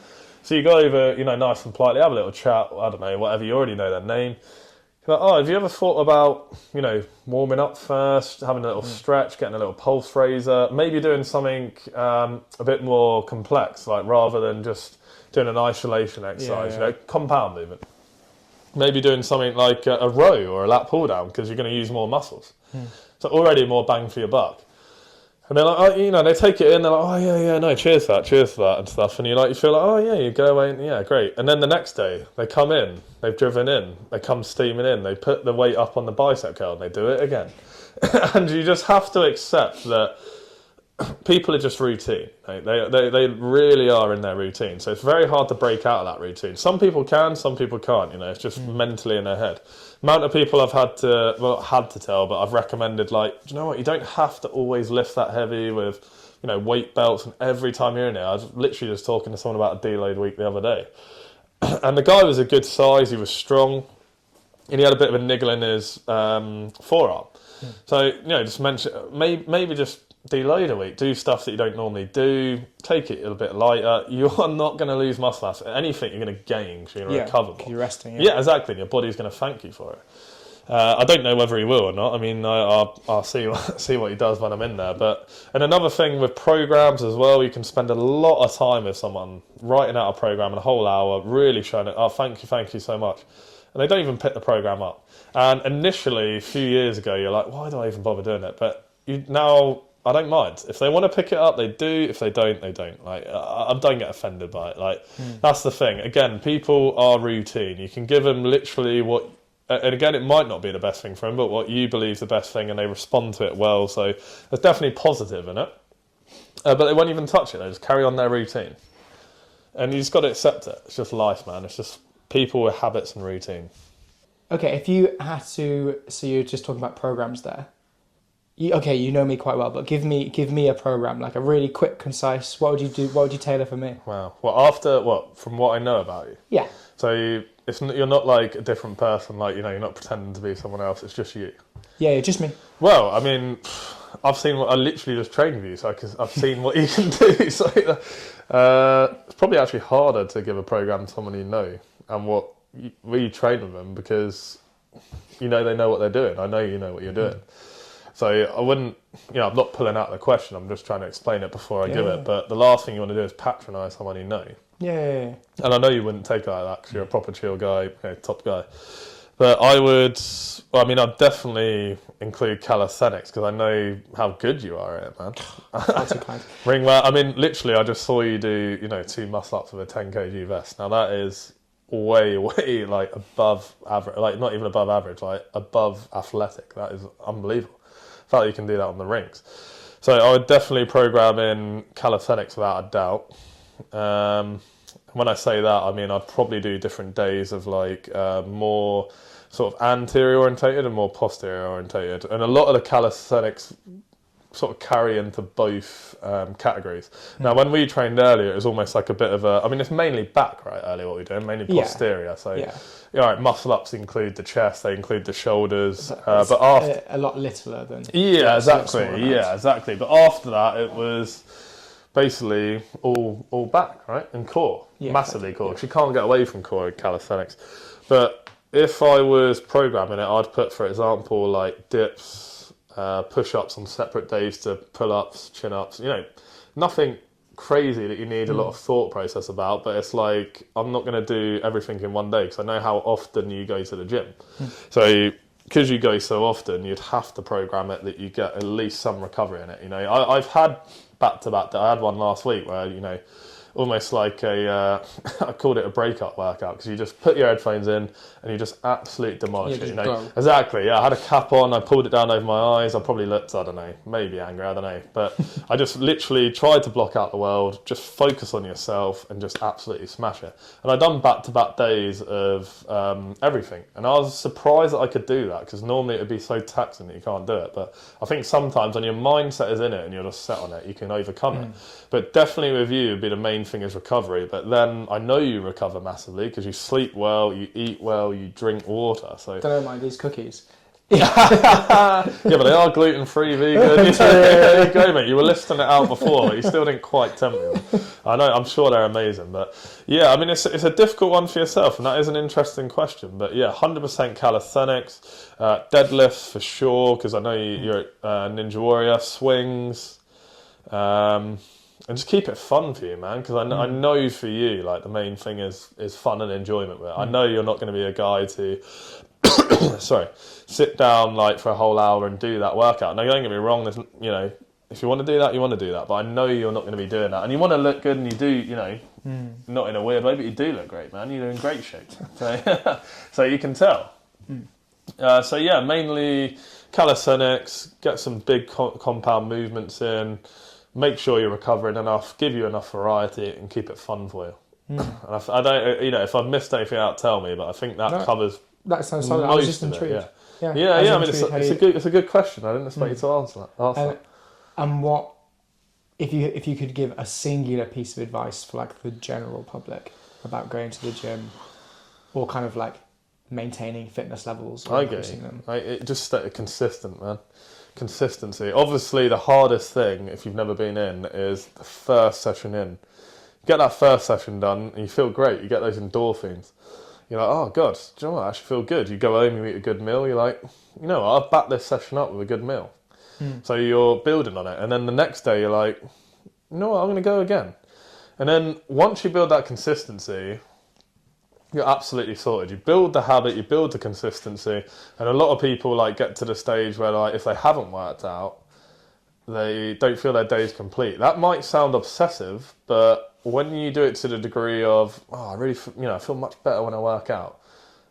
Speaker 2: So you go over, nice and politely, have a little chat, whatever, you already know their name. You're like, have you ever thought about, warming up first, having a little stretch, getting a little pulse raiser, maybe doing something a bit more complex, like rather than just doing an isolation exercise, compound movement. Maybe doing something like a row or a lat pull down because you're going to use more muscles. So already more bang for your buck. And they're like, they take it in, they're like, cheers for that and stuff. And you feel like, you go away and yeah, great. And then the next day, they come in, they've driven in, they come steaming in, they put the weight up on the bicep curl and they do it again. And you just have to accept that people are just routine. They really are in their routine. So it's very hard to break out of that routine. Some people can, some people can't, it's just mentally in their head. Amount of people I've had to tell, but I've recommended, do you know what, you don't have to always lift that heavy with, weight belts, and every time you're in there, I was literally just talking to someone about a deload week the other day. And the guy was a good size, he was strong, and he had a bit of a niggle in his forearm. So, just mention, maybe just deload a week, do stuff that you don't normally do, take it a little bit lighter. You are not going to lose muscle mass. Anything you're going to gain, so you're going to recover more.
Speaker 1: You're resting.
Speaker 2: Yeah, exactly. And your body's going to thank you for it. I don't know whether he will or not. I mean, I'll see what he does when I'm in there. And another thing with programs as well, you can spend a lot of time with someone writing out a program in a whole hour, really showing it. Oh, thank you so much. And they don't even pick the program up. And initially, a few years ago, you're like, why do I even bother doing it? But now I don't mind. If they want to pick it up, they do. If they don't, they don't. I don't get offended by it. That's the thing. Again, people are routine. You can give them literally what, and again, it might not be the best thing for them, but what you believe is the best thing, and they respond to it well. So there's definitely positive in it. But they won't even touch it. They just carry on their routine. And you just got to accept it. It's just life, man. It's just people with habits and routine.
Speaker 1: Okay, if you had to, so you're just talking about programs there. Okay, you know me quite well, but give me a program, like a really quick, concise. What would you do? What would you tailor for me?
Speaker 2: Wow. Well, from what I know about you.
Speaker 1: Yeah.
Speaker 2: So you're not like a different person, like, you're not pretending to be someone else. It's just you.
Speaker 1: Yeah, just me.
Speaker 2: Well, I mean, I literally just trained with you, so I've seen what you can do. So it's probably actually harder to give a program to someone you know and you train with them, because they know what they're doing. I know you know what you're doing. So I wouldn't, I'm not pulling out the question. I'm just trying to explain it before I give it. But the last thing you want to do is patronise someone you know.
Speaker 1: Yeah.
Speaker 2: And I know you wouldn't take it like that because you're a proper chill guy, top guy. But I'd definitely include calisthenics because I know how good you are at it, man.
Speaker 1: That's kind.
Speaker 2: Ring well. I mean, literally, I just saw you do, 2 muscle-ups with a 10 kg vest. Now that is way, way like above average, like not even above average, like above athletic. That is unbelievable. The fact that you can do that on the rings. So I would definitely program in calisthenics without a doubt. When I say that, I mean I'd probably do different days of like more sort of anterior orientated and more posterior orientated, and a lot of the calisthenics sort of carry into both categories. Now, when we trained earlier, it was almost like a bit of it's mainly back, right? Earlier, what we're doing, mainly posterior. So, muscle ups include the chest, they include the shoulders, but after
Speaker 1: a lot littler than
Speaker 2: exactly. But after that, it was basically all back, right, and core, massively core. Because you can't get away from core in calisthenics. But if I was programming it, I'd put, for example, like dips. Push-ups on separate days to pull-ups, chin-ups, nothing crazy that you need a lot of thought process about, but it's like, I'm not going to do everything in one day because I know how often you go to the gym. So because you go so often, you'd have to program it that you get at least some recovery in it. I've had back-to-back, I had one last week where, almost like I called it a breakup workout, because you just put your headphones in and you just absolutely demolish it. Exactly. Yeah, I had a cap on. I pulled it down over my eyes. I probably looked, I don't know, maybe angry. I don't know. But I just literally tried to block out the world, just focus on yourself, and just absolutely smash it. And I done back-to-back days of everything, and I was surprised that I could do that, because normally it would be so taxing that you can't do it. But I think sometimes when your mindset is in it and you're just set on it, you can overcome it. But definitely with you, it'd be the main thing is recovery. But then I know you recover massively because you sleep well, you eat well, you drink water. So
Speaker 1: don't mind these cookies.
Speaker 2: Yeah, but they are gluten-free, vegan. There you go, mate. You were listing it out before, but you still didn't quite tempt me. I know, I'm sure they're amazing, but yeah, I mean, it's a difficult one for yourself, and that is an interesting question. But yeah, 100% calisthenics, deadlifts for sure, because I know you're a Ninja Warrior, swings. And just keep it fun for you, man, because I know for you, like, the main thing is fun and enjoyment with it. I know you're not going to be a guy to, sit down, like, for a whole hour and do that workout. Now, don't get me wrong, there's, if you want to do that, you want to do that, but I know you're not going to be doing that. And you want to look good, and you do, not in a weird way, but you do look great, man. You're in great shape. So you can tell. So, yeah, mainly calisthenics, get some big compound movements in, make sure you're recovering enough, give you enough variety, and keep it fun for you. And I don't, if I've missed anything out, tell me. But I think that covers.
Speaker 1: That sounds solid. I was just intrigued.
Speaker 2: Yeah. I mean, it's a good question. I didn't expect you to answer that.
Speaker 1: And what if you could give a singular piece of advice for like the general public about going to the gym, or kind of like maintaining fitness levels or increasing them?
Speaker 2: Just stay consistent, man. Consistency. Obviously, the hardest thing, if you've never been in, is the first session in. Get that first session done, and you feel great. You get those endorphins. You're like, oh, God, do you know what? I actually feel good. You go home, you eat a good meal. You're like, I've backed this session up with a good meal. So you're building on it. And then the next day, you're like, you know what? I'm going to go again. And then once you build that consistency, you're absolutely sorted. You build the habit, you build the consistency, and a lot of people like get to the stage where, like, if they haven't worked out, they don't feel their day's complete. That might sound obsessive, but when you do it to the degree of, I really, I feel much better when I work out,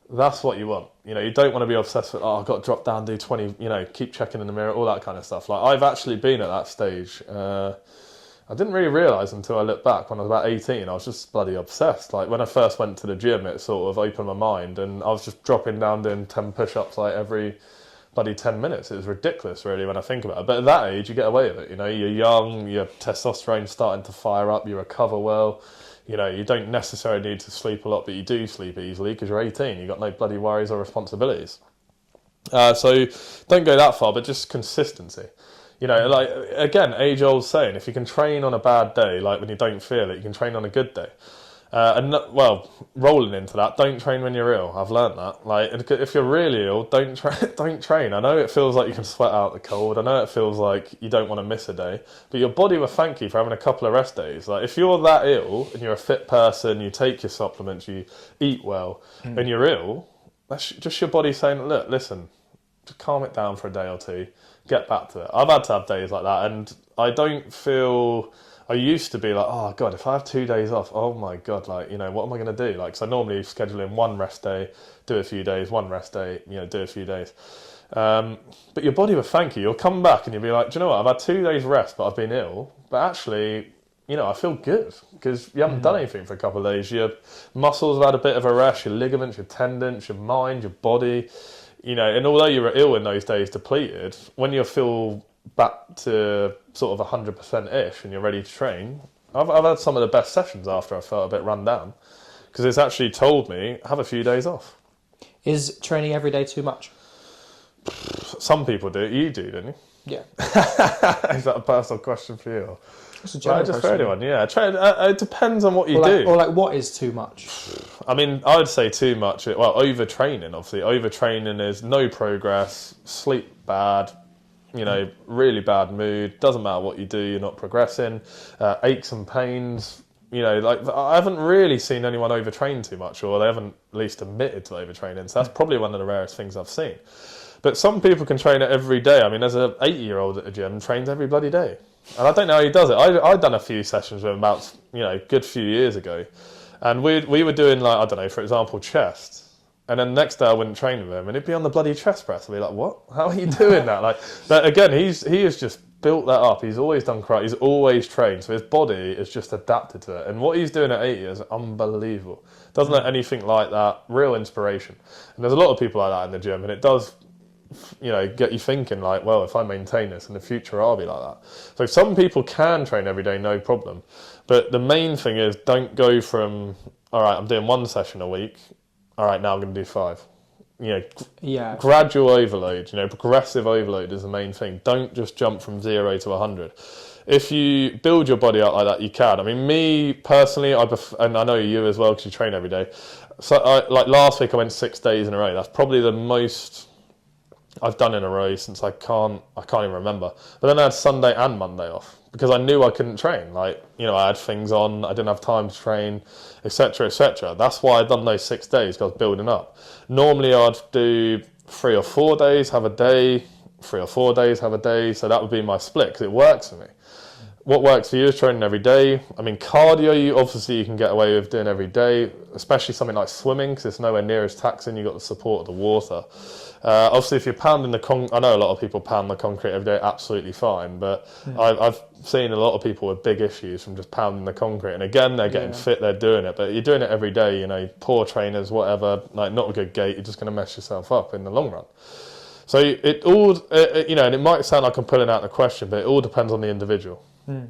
Speaker 2: that's what you want. You don't want to be obsessed with, I've got to drop down, do 20, keep checking in the mirror, all that kind of stuff. Like, I've actually been at that stage. I didn't really realise until I looked back when I was about 18, I was just bloody obsessed. Like, when I first went to the gym, it sort of opened my mind, and I was just dropping down doing 10 push-ups like every bloody 10 minutes. It was ridiculous, really, when I think about it. But at that age, you get away with it. You know, you're young, your testosterone's starting to fire up, you recover well. You know, you don't necessarily need to sleep a lot, but you do sleep easily because you're 18. You've got no bloody worries or responsibilities. So don't go that far, but just consistency. You know, like, again, age-old saying, if you can train on a bad day, like when you don't feel it, you can train on a good day. Rolling into that, don't train when you're ill. I've learned that. Like, if you're really ill, don't train. I know it feels like you can sweat out the cold. I know it feels like you don't want to miss a day, but your body will thank you for having a couple of rest days. Like, if you're that ill and you're a fit person, you take your supplements, you eat well, and you're ill, that's just your body saying, look, listen, just calm it down for a day or two, get back to it. I've had to have days like that, and I don't feel... I used to be like, oh God, if I have 2 days off, oh my God, like, you know, what am I going to do? Like, so I normally schedule in one rest day, do a few days, one rest day, you know, do a few days. But your body will thank you. You'll come back and you'll be like, do you know what? I've had 2 days rest, but I've been ill. But actually, you know, I feel good because you haven't done anything for a couple of days. Your muscles have had a bit of a rest, your ligaments, your tendons, your mind, your body, you know, and although you were ill in those days, depleted, when you feel back to sort of 100%-ish and you're ready to train, I've had some of the best sessions after I felt a bit run down because it's actually told me, have a few days off.
Speaker 3: Is training every day too much?
Speaker 2: Some people do. You do, don't you?
Speaker 3: Yeah.
Speaker 2: Is that a personal question for you?
Speaker 3: It's a general
Speaker 2: just
Speaker 3: question.
Speaker 2: for anyone, yeah. It depends on what you do.
Speaker 3: Or like, what is too much?
Speaker 2: I mean, I would say too much. Well, overtraining, obviously. Overtraining is no progress, sleep bad, you know, really bad mood. Doesn't matter what you do, you're not progressing. Aches and pains. You know, like, I haven't really seen anyone overtrain too much, or they haven't at least admitted to overtraining. So that's probably one of the rarest things I've seen. But some people can train it every day. I mean, there's an 80-year-old at a gym trains every bloody day. And I don't know how he does it. I'd done a few sessions with him about, you know, a good few years ago. And we were doing, like, I don't know, for example, chest. And then the next day I wouldn't train with him, and he'd be on the bloody chest press. I'd be like, what? How are you doing that? Like, but again, he has just built that up. He's always done karate. He's always trained. So his body is just adapted to it. And what he's doing at 80 is unbelievable. Doesn't let anything like that. Real inspiration. And there's a lot of people like that in the gym, and it does, you know, get you thinking like, well, if I maintain this in the future, I'll be like that. So some people can train every day, no problem. But the main thing is, don't go from, all right, I'm doing one session a week. All right, now I'm going to do 5. You know, gradual overload, you know, progressive overload is the main thing. Don't just jump from 0 to 100. If you build your body up like that, you can. I mean, me personally, and I know you as well because you train every day. So, like last week, I went 6 days in a row. That's probably the most I've done in a row since I can't even remember. But then I had Sunday and Monday off because I knew I couldn't train. Like, you know, I had things on, I didn't have time to train, etc., etc. That's why I'd done those 6 days, because I was building up. Normally I'd do 3 or 4 days, have a day, 3 or 4 days, have a day. So that would be my split because it works for me. What works for you is training every day. I mean, cardio, you can get away with doing every day, especially something like swimming, because it's nowhere near as taxing. You've got the support of the water. Obviously, if you're pounding I know a lot of people pound the concrete every day, absolutely fine. But I've seen a lot of people with big issues from just pounding the concrete. And again, they're getting fit, they're doing it. But you're doing it every day, you know, poor trainers, whatever, like not a good gait, you're just going to mess yourself up in the long run. So it all, you know, and it might sound like I'm pulling out the question, but it all depends on the individual. You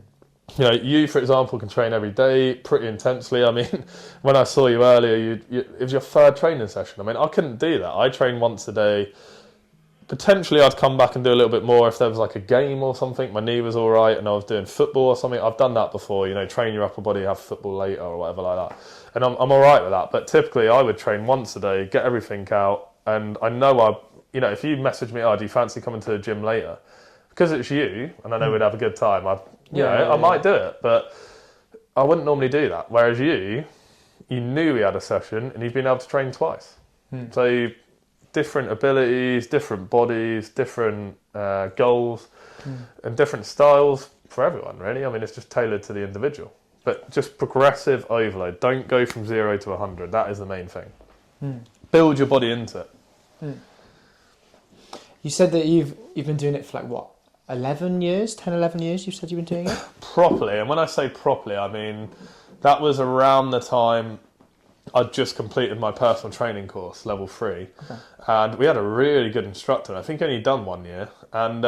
Speaker 2: know, you, for example, can train every day pretty intensely. I mean, when I saw you earlier, it was your 3rd training session. I mean, I couldn't do that. I train once a day. Potentially, I'd come back and do a little bit more if there was like a game or something. My knee was all right and I was doing football or something. I've done that before, you know, train your upper body, have football later or whatever like that. And I'm all right with that. But typically, I would train once a day, get everything out. And I know you know, if you message me, do you fancy coming to the gym later? Because it's you, and I know we'd have a good time, I might do it, but I wouldn't normally do that. Whereas you knew we had a session, and you've been able to train twice. So different abilities, different bodies, different goals, and different styles for everyone, really. I mean, it's just tailored to the individual. But just progressive overload. Don't go from 0 to 100. That is the main thing. Build your body into it.
Speaker 3: You said that you've been doing it for like what? 11 years, 10, 11 years you said you've been doing it?
Speaker 2: Properly, and when I say properly, I mean that was around the time, I'd just completed my personal training course, level 3,
Speaker 3: Okay.
Speaker 2: and we had a really good instructor. I think only done 1 year, and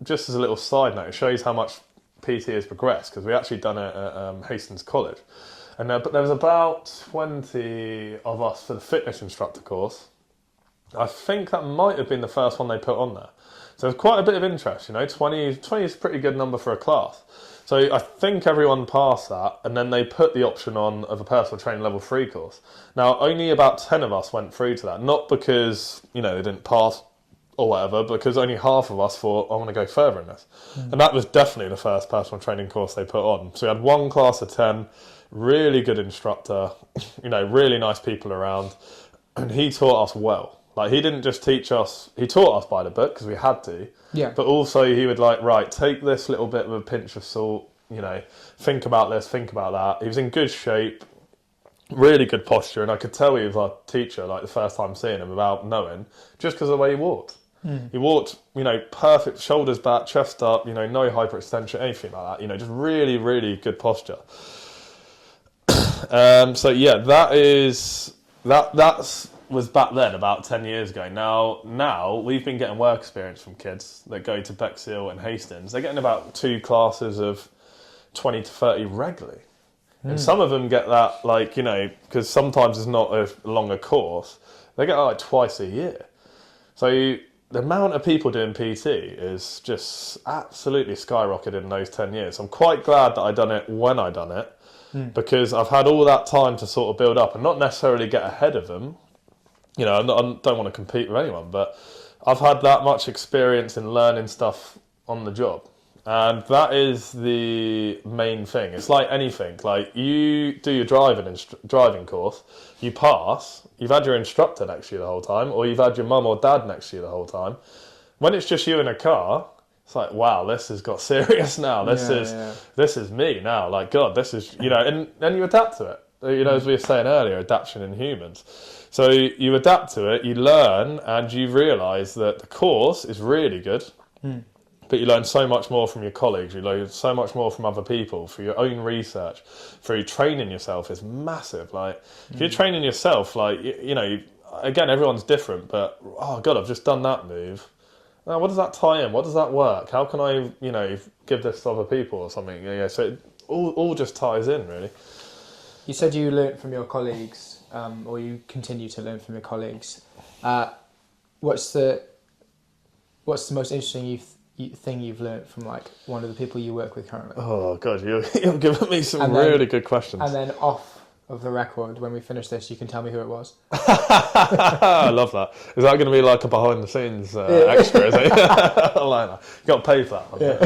Speaker 2: just as a little side note, it shows how much PT has progressed, because we actually done it at Hastings College, and but there was about 20 of us for the fitness instructor course. I think that might have been the first one they put on there. So there's quite a bit of interest, 20 is a pretty good number for a class. So I think everyone passed that, and then they put the option on of a personal training level 3 course. Now, only about 10 of us went through to that, not because, they didn't pass or whatever, because only half of us thought, I want to go further in this. And that was definitely the first personal training course they put on. So we had one class of 10, really good instructor, really nice people around, and he taught us well. Like, he didn't just teach us, he taught us by the book because we had to.
Speaker 3: Yeah.
Speaker 2: But also he would right, take this little bit with a pinch of salt, think about this, think about that. He was in good shape, really good posture, and I could tell he was our teacher, the first time seeing him without knowing, just because of the way he walked. He walked, perfect, shoulders back, chest up, no hyperextension, anything like that, just really, really good posture. So yeah, that's was back then, about 10 years ago. Now we've been getting work experience from kids that go to Bexhill and Hastings. They're getting about 2 classes of 20 to 30 regularly. And some of them get that, because sometimes it's not a longer course, they get that twice a year. So the amount of people doing PT is just absolutely skyrocketed in those 10 years. I'm quite glad that I done it when I done it, because I've had all that time to sort of build up and not necessarily get ahead of them. I don't want to compete with anyone, but I've had that much experience in learning stuff on the job. And that is the main thing. It's like anything. Like, you do your driving course, you pass, you've had your instructor next to you the whole time, or you've had your mum or dad next to you the whole time. When it's just you in a car, it's like, wow, this has got serious now. This is me now. Like, God, this is, and then you adapt to it. As we were saying earlier, adaptation in humans. So you adapt to it, you learn, and you realise that the course is really good, but you learn so much more from your colleagues, you learn so much more from other people, through your own research, through training yourself is massive. Like, if you're training yourself, again, everyone's different, but, oh God, I've just done that move. Now, what does that tie in? What does that work? How can I, give this to other people or something? So it all just ties in, really.
Speaker 3: You said you learnt from your colleagues, or you continue to learn from your colleagues. What's the most interesting thing you've learnt from one of the people you work with currently?
Speaker 2: Oh God, you're giving me some really good questions.
Speaker 3: And then off of the record, when we finish this, you can tell me who it was.
Speaker 2: I love that. Is that going to be like a behind the scenes extra? Is it? I like that. You got to pay for that. Yeah.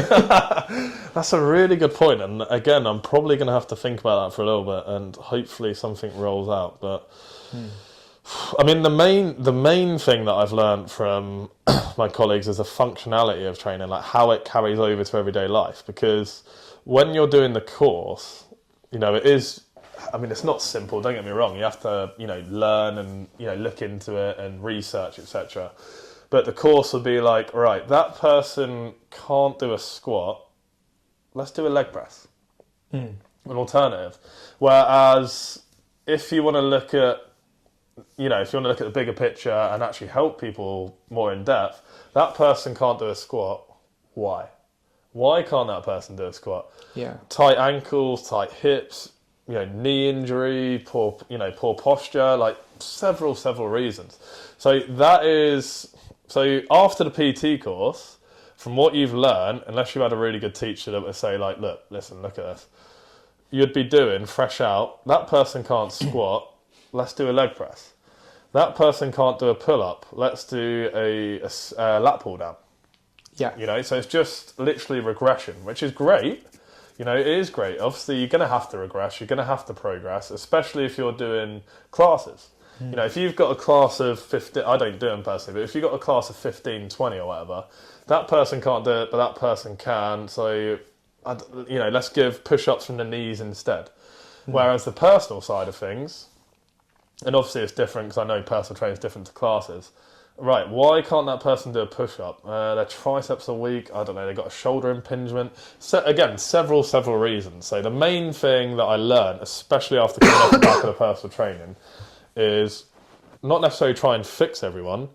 Speaker 2: That's a really good point. And again, I'm probably going to have to think about that for a little bit, and hopefully something rolls out. But I mean, the main thing that I've learned from my colleagues is the functionality of training, like how it carries over to everyday life. Because when you're doing the course, it is. I mean, it's not simple, don't get me wrong. You have to, learn and, look into it and research, etc. But the course will be like, right, that person can't do a squat. Let's do a leg press. An alternative. Whereas if you want to look at, the bigger picture and actually help people more in depth, that person can't do a squat. Why? Why can't that person do a squat?
Speaker 3: Yeah. Tight
Speaker 2: ankles, tight hips, knee injury, poor posture, several reasons. So after the PT course, from what you've learned, unless you had a really good teacher that would say look at this, you'd be doing fresh out, that person can't squat, let's do a leg press. That person can't do a pull-up, let's do a lat pull down.
Speaker 3: Yeah.
Speaker 2: So it's just literally regression, which is great. It is great. Obviously, you're going to have to regress. You're going to have to progress, especially if you're doing classes. If you've got a class of 15, I don't do them personally, but if you've got a class of 15, 20 or whatever, that person can't do it, but that person can. So, let's give push-ups from the knees instead. Whereas the personal side of things, and obviously it's different because I know personal training is different to classes, right, why can't that person do a push-up? Their triceps are weak. I don't know. They got a shoulder impingement. So again, several reasons. So the main thing that I learned, especially after coming off the back of the personal training, is not necessarily try and fix everyone,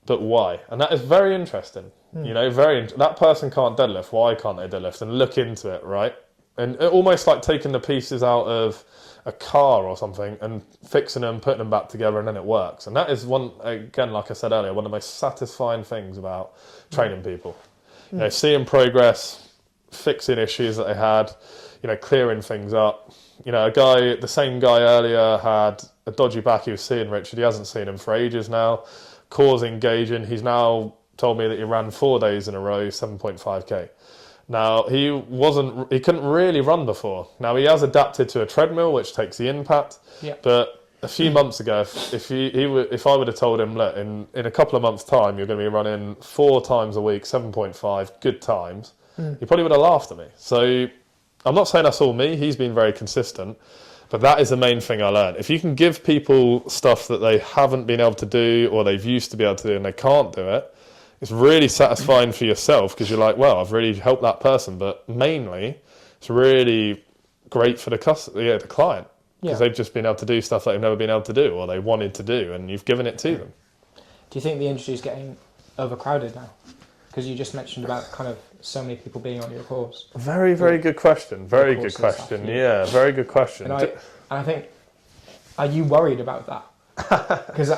Speaker 2: but why. And that is very interesting. You know, that person can't deadlift. Why can't they deadlift? And look into it, right? And almost like taking the pieces out of a car or something and fixing them, putting them back together, and then it works. And that is one, again, like I said earlier, one of the most satisfying things about training people. You know, seeing progress, fixing issues that they had, you know, clearing things up. You know, the same guy earlier had a dodgy back he was seeing, Richard. He hasn't seen him for ages now. Core's engaging. He's now told me that he ran 4 days in a row, 7.5k. Now, he couldn't really run before. Now, he has adapted to a treadmill, which takes the impact.
Speaker 3: Yeah.
Speaker 2: But a few months ago, if I would have told him, look, in a couple of months' time, you're going to be running 4 times a week, 7.5, good times, he probably would have laughed at me. So I'm not saying that's all me. He's been very consistent. But that is the main thing I learned. If you can give people stuff that they haven't been able to do or they've used to be able to do and they can't do it, it's really satisfying for yourself because you're like, well, I've really helped that person. But mainly, it's really great for the client because they've just been able to do stuff that they've never been able to do or they wanted to do, and you've given it to them.
Speaker 3: Do you think the industry is getting overcrowded now? Because you just mentioned about kind of so many people being on your course.
Speaker 2: Very good question. Very good question. Yeah, very good question.
Speaker 3: And I think, are you worried about that? Because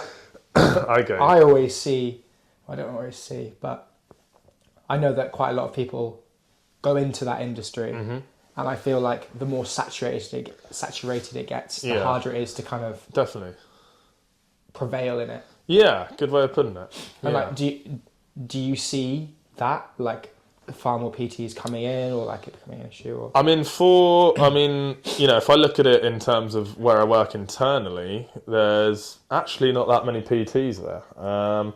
Speaker 3: I always see. I don't always see, but I know that quite a lot of people go into that industry, and I feel like the more saturated it gets, the harder it is to kind of
Speaker 2: definitely
Speaker 3: prevail in it.
Speaker 2: Yeah, good way of putting it.
Speaker 3: And like, do you see that like far more PTs coming in, or like it becoming an issue? Or?
Speaker 2: I mean, you know, if I look at it in terms of where I work internally, there's actually not that many PTs there.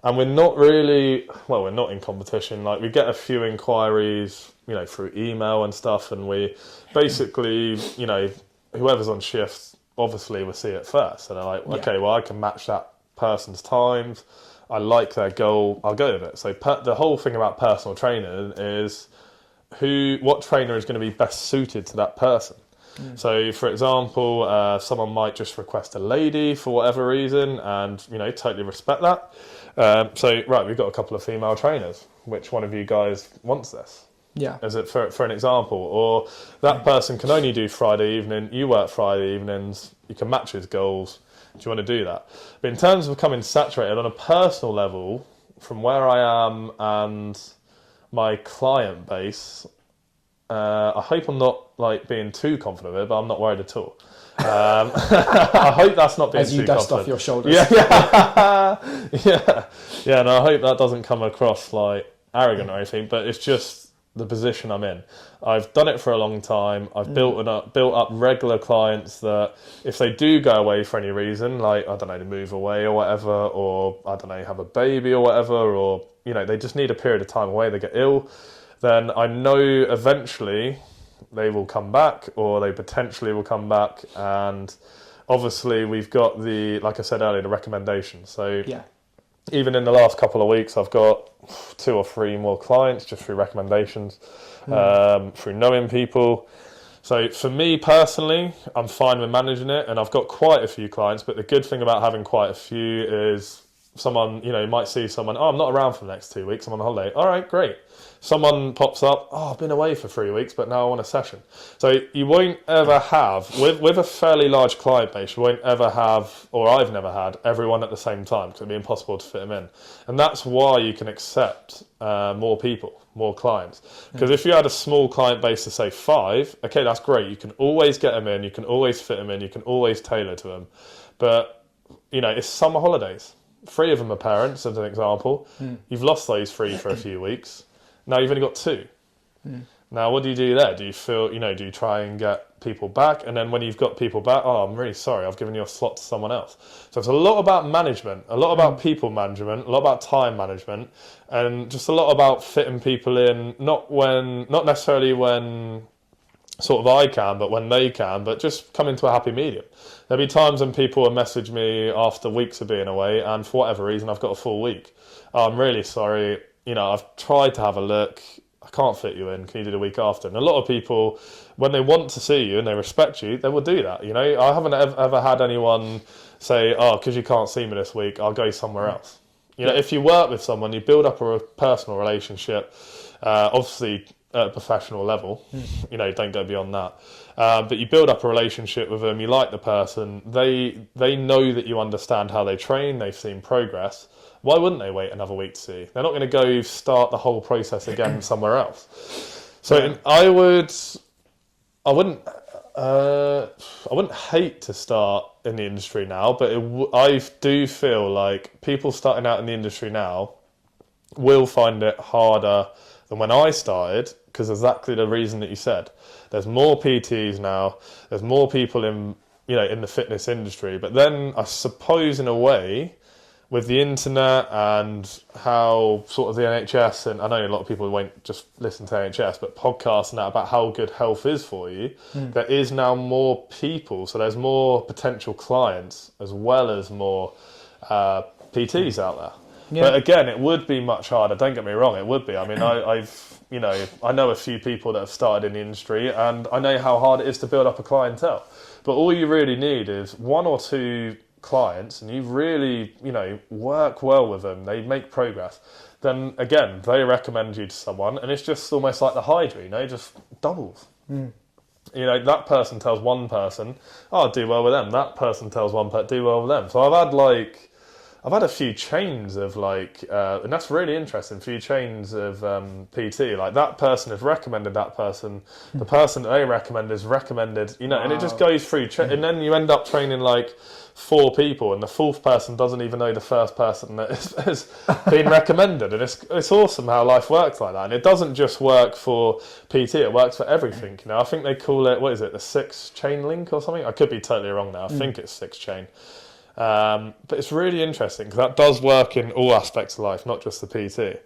Speaker 2: And we're not we're not in competition. Like, we get a few inquiries, you know, through email and stuff, and we basically, you know, whoever's on shift, obviously will see it first. So they're like, okay, well, I can match that person's times. I like their goal, I'll go with it. So the whole thing about personal training is what trainer is going to be best suited to that person. So, for example, someone might just request a lady for whatever reason, and, you know, totally respect that. We've got a couple of female trainers. Which one of you guys wants this?
Speaker 3: Yeah.
Speaker 2: Is it for an example? Or that person can only do Friday evening, you work Friday evenings, you can match his goals. Do you want to do that? But in terms of becoming saturated on a personal level, from where I am and my client base, I hope I'm not like being too confident of it, but I'm not worried at all. I hope that's not being too confident. As you dust off
Speaker 3: your shoulders.
Speaker 2: Yeah, and I hope that doesn't come across like arrogant or anything, but it's just the position I'm in. I've done it for a long time. I've built up regular clients that if they do go away for any reason, like, I don't know, to move away or whatever, or I don't know, have a baby or whatever, or, you know, they just need a period of time away, they get ill, then I know eventually they will come back, or they potentially will come back. And obviously we've got like I said earlier, the recommendations. So even in the last couple of weeks, I've got 2 or 3 more clients just through recommendations, through knowing people. So for me personally, I'm fine with managing it, and I've got quite a few clients. But the good thing about having quite a few is someone, you know, you might see someone, I'm not around for the next 2 weeks, I'm on holiday. All right, great. Someone pops up, I've been away for 3 weeks, but now I want a session. So you won't ever have, with a fairly large client base, you won't ever have, or I've never had, everyone at the same time, because it'd be impossible to fit them in. And that's why you can accept more people, more clients. Because if you had a small client base to say 5, okay, that's great. You can always get them in, you can always fit them in, you can always tailor to them. But, you know, it's summer holidays. 3 of them are parents, as an example. You've lost those 3 for a few weeks. Now you've only got 2. Now, what do you do there? Do you feel, you know, do you try and get people back? And then when you've got people back, oh, I'm really sorry, I've given you a slot to someone else. So it's a lot about management, a lot about people management, a lot about time management, and just a lot about fitting people in, not necessarily when sort of I can, but when they can, but just come into a happy medium. There'll be times when people will message me after weeks of being away, and for whatever reason, I've got a full week. Oh, I'm really sorry. I've tried to have a look. I can't fit you in. Can you do the week after? And a lot of people, when they want to see you and they respect you, they will do that. I haven't ever had anyone say, oh, because you can't see me this week, I'll go somewhere else. If you work with someone, you build up a personal relationship, obviously at a professional level. Don't go beyond that. But you build up a relationship with them, you like the person, they know that you understand how they train, they've seen progress. Why wouldn't they wait another week to see? They're not going to go start the whole process again somewhere else. So I wouldn't hate to start in the industry now, but I do feel like people starting out in the industry now will find it harder than when I started, because exactly the reason that you said. There's more PTs now, there's more people in the fitness industry, but then I suppose in a way, with the internet and how sort of the NHS, and I know a lot of people won't just listen to NHS, but podcasts and that about how good health is for you, there is now more people, so there's more potential clients as well as more PTs out there. Yeah. But again, it would be much harder, don't get me wrong, it would be. I mean, I know a few people that have started in the industry, and I know how hard it is to build up a clientele. But all you really need is one or two clients, and you really work well with them, they make progress, then again they recommend you to someone, and it's just almost like the Hydra, just doubles. That person tells one person, oh, do well with them, that person tells one person, do well with them. So I've had a few chains of and that's really interesting, a few chains of PT, like that person has recommended that person, the person that they recommend is recommended, wow. And it just goes through, and then you end up training 4 people, and the 4th person doesn't even know the first person that has been recommended, and it's awesome how life works like that. And it doesn't just work for PT, it works for everything. I think they call it, what is it, the 6-chain link or something? I could be totally wrong now. I think it's 6-chain. But it's really interesting because that does work in all aspects of life, not just the PT.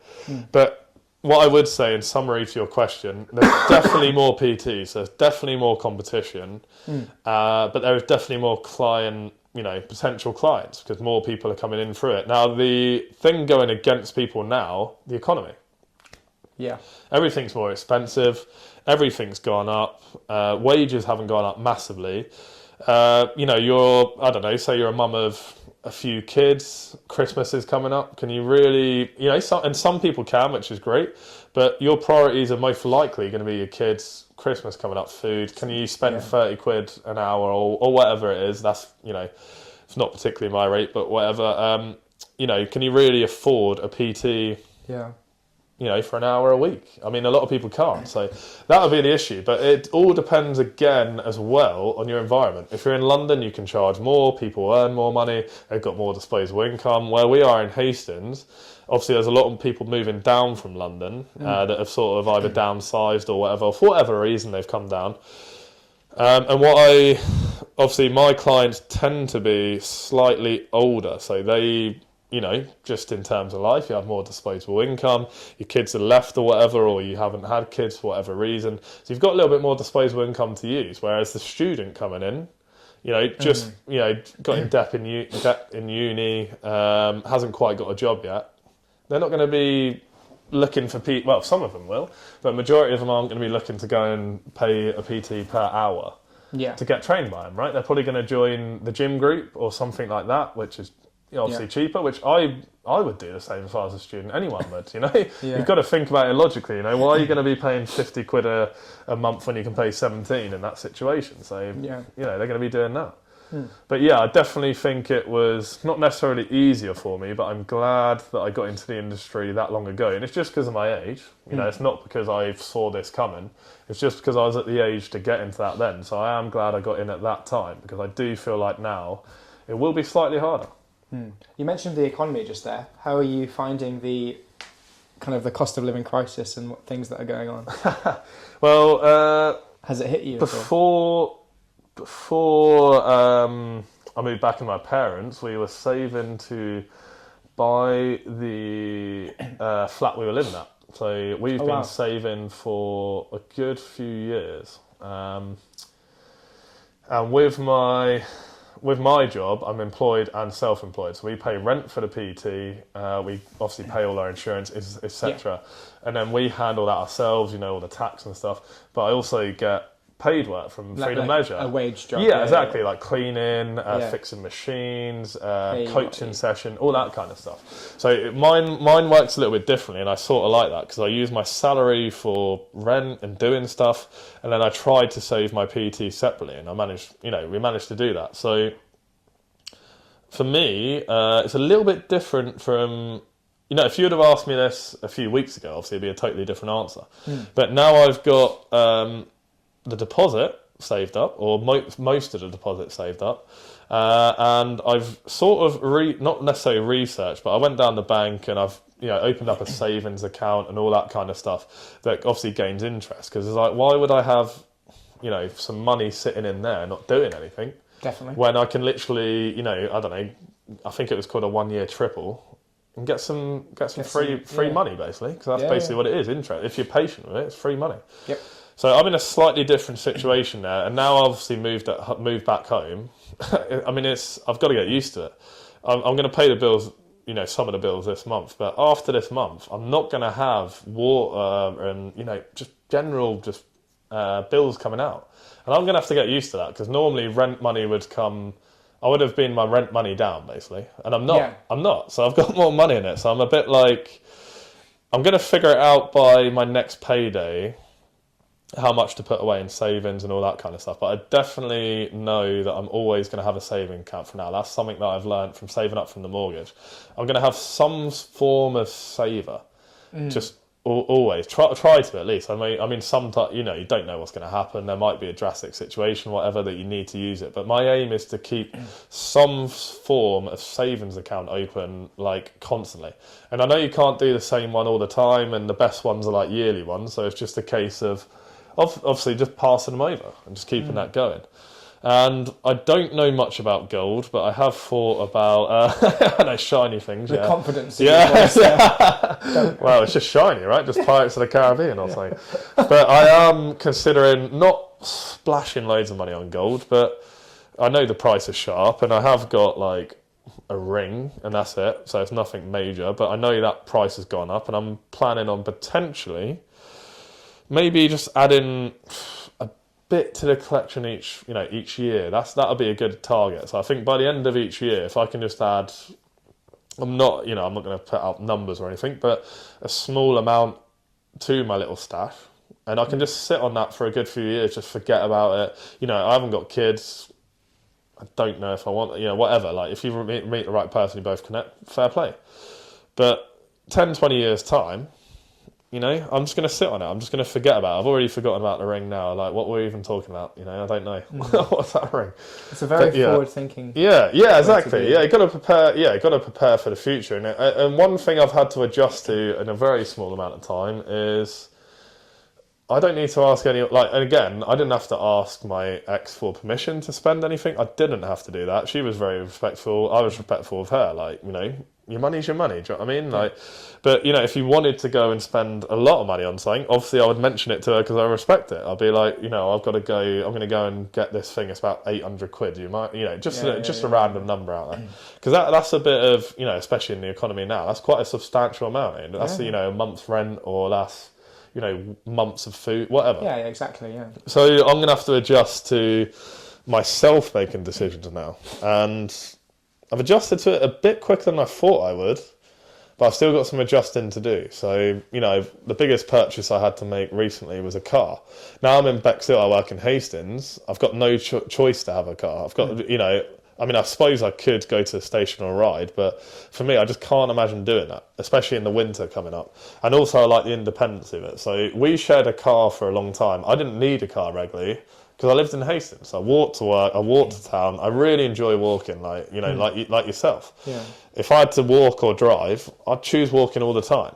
Speaker 2: But what I would say in summary to your question, there's definitely more PTs, there's definitely more competition, but there is definitely more potential clients, because more people are coming in through it. Now, the thing going against people now, the economy.
Speaker 3: Yeah.
Speaker 2: Everything's more expensive, everything's gone up, wages haven't gone up massively. Say you're a mum of a few kids, Christmas is coming up, can you really, and some people can, which is great, but your priorities are most likely going to be your kids, Christmas coming up, food, can you spend 30 quid an hour or whatever it is, that's, it's not particularly my rate, but whatever, can you really afford a PT for an hour a week? I mean, a lot of people can't, so that would be the issue. But it all depends again as well on your environment. If you're in London, you can charge more, people earn more money, they've got more disposable income. Where we are in Hastings, obviously there's a lot of people moving down from London that have sort of either downsized or whatever, for whatever reason they've come down. And obviously my clients tend to be slightly older, so they, just in terms of life, you have more disposable income, your kids are left or whatever, or you haven't had kids for whatever reason. So you've got a little bit more disposable income to use, whereas the student coming in, got in debt in uni, hasn't quite got a job yet, they're not going to be looking for well, some of them will, but the majority of them aren't going to be looking to go and pay a PT per hour to get trained by them, right? They're probably going to join the gym group or something like that, which is obviously cheaper, which I would do the same if I was a student. Anyone would, You've got to think about it logically, why are you going to be paying 50 quid a month when you can pay 17 in that situation? So, they're going to be doing that. But yeah, I definitely think it was not necessarily easier for me, but I'm glad that I got into the industry that long ago. And it's just because of my age, it's not because I saw this coming. It's just because I was at the age to get into that then. So I am glad I got in at that time, because I do feel like now it will be slightly harder.
Speaker 3: You mentioned the economy just there. How are you finding the kind of the cost of living crisis and what things that are going on?
Speaker 2: Well,
Speaker 3: has it hit you?
Speaker 2: Before I moved back with my parents, we were saving to buy the flat we were living at. So we've been saving for a good few years. And with my job, I'm employed and self-employed. So we pay rent for the PT. We obviously pay all our insurance, etc. And then we handle that ourselves, all the tax and stuff. But I also get paid work from Freedom Leisure.
Speaker 3: A wage job.
Speaker 2: Yeah, exactly. Like cleaning, fixing machines, coaching session, all that kind of stuff. So mine works a little bit differently, and I sort of like that because I use my salary for rent and doing stuff, and then I tried to save my PT separately, and we managed to do that. So for me, it's a little bit different from. If you would have asked me this a few weeks ago, obviously it'd be a totally different answer. But now I've got the deposit saved up, or most of the deposit saved up, and I've sort of not necessarily researched, but I went down the bank and I've opened up a savings account and all that kind of stuff that obviously gains interest, because it's like, why would I have some money sitting in there not doing anything?
Speaker 3: Definitely.
Speaker 2: When I can literally I don't know, I think it was called a 1-year triple, and get some free money, basically, because that's basically what it is, interest. If you're patient with it, it's free money.
Speaker 3: Yep.
Speaker 2: So I'm in a slightly different situation there, and now I've obviously moved back home. I mean, I've got to get used to it. I'm going to pay the bills, some of the bills this month, but after this month, I'm not going to have water and just general bills coming out, and I'm going to have to get used to that, because normally rent money would come. I would have been my rent money down, basically, and I'm not. Yeah. I'm not. So I've got more money in it. So I'm a bit like, I'm going to figure it out by my next payday, how much to put away in savings and all that kind of stuff. But I definitely know that I'm always going to have a saving account for now. That's something that I've learned from saving up from the mortgage. I'm going to have some form of saver. Just always try to, at least. I mean, sometimes you don't know what's going to happen. There might be a drastic situation, whatever, that you need to use it. But my aim is to keep some form of savings account open, like, constantly. And I know you can't do the same one all the time, and the best ones are like yearly ones. So it's just a case of obviously just passing them over and just keeping that going. And I don't know much about gold, but I have thought about shiny things.
Speaker 3: The confidence.
Speaker 2: Well, it's just shiny, right? Just Pirates of the Caribbean or something. But I am considering not splashing loads of money on gold, but I know the price is sharp, and I have got like a ring, and that's it. So it's nothing major, but I know that price has gone up, and I'm planning on potentially maybe just adding a bit to the collection each year. That'll be a good target. So I think by the end of each year, if I can just add, I'm not going to put out numbers or anything, but a small amount to my little stash, and I can just sit on that for a good few years, just forget about it. I haven't got kids. I don't know if I want, whatever. Like, if you meet the right person, you both connect, fair play. But 10, 20 years time, I'm just going to sit on it. I'm just going to forget about it. I've already forgotten about the ring now. Like, what were we even talking about? I don't know. What's that ring?
Speaker 3: It's a very forward-thinking.
Speaker 2: Yeah, exactly. Yeah, you got to prepare. Yeah, you got to prepare for the future. And one thing I've had to adjust to in a very small amount of time is, I don't need to ask any. And again, I didn't have to ask my ex for permission to spend anything. I didn't have to do that. She was very respectful. I was respectful of her. Your money's your money. Do you know what I mean? But if you wanted to go and spend a lot of money on something, obviously I would mention it to her because I respect it. I'll be like, I've got to go. I'm going to go and get this thing. It's about 800 quid. You might, just a random number out there, because that's a bit of, especially in the economy now, that's quite a substantial amount. That's a month's rent, or that's months of food, whatever.
Speaker 3: Yeah, exactly. Yeah.
Speaker 2: So I'm going to have to adjust to myself making decisions now, and I've adjusted to it a bit quicker than I thought I would, but I've still got some adjusting to do. So, the biggest purchase I had to make recently was a car. Now I'm in Bexhill, I work in Hastings. I've got no choice to have a car. I've got, I suppose I could go to the station or ride, but for me, I just can't imagine doing that, especially in the winter coming up. And also, I like the independence of it. So we shared a car for a long time. I didn't need a car regularly, because I lived in Hastings. I walked to work, I walked to town. I really enjoy walking, like yourself.
Speaker 3: Yeah.
Speaker 2: If I had to walk or drive, I'd choose walking all the time.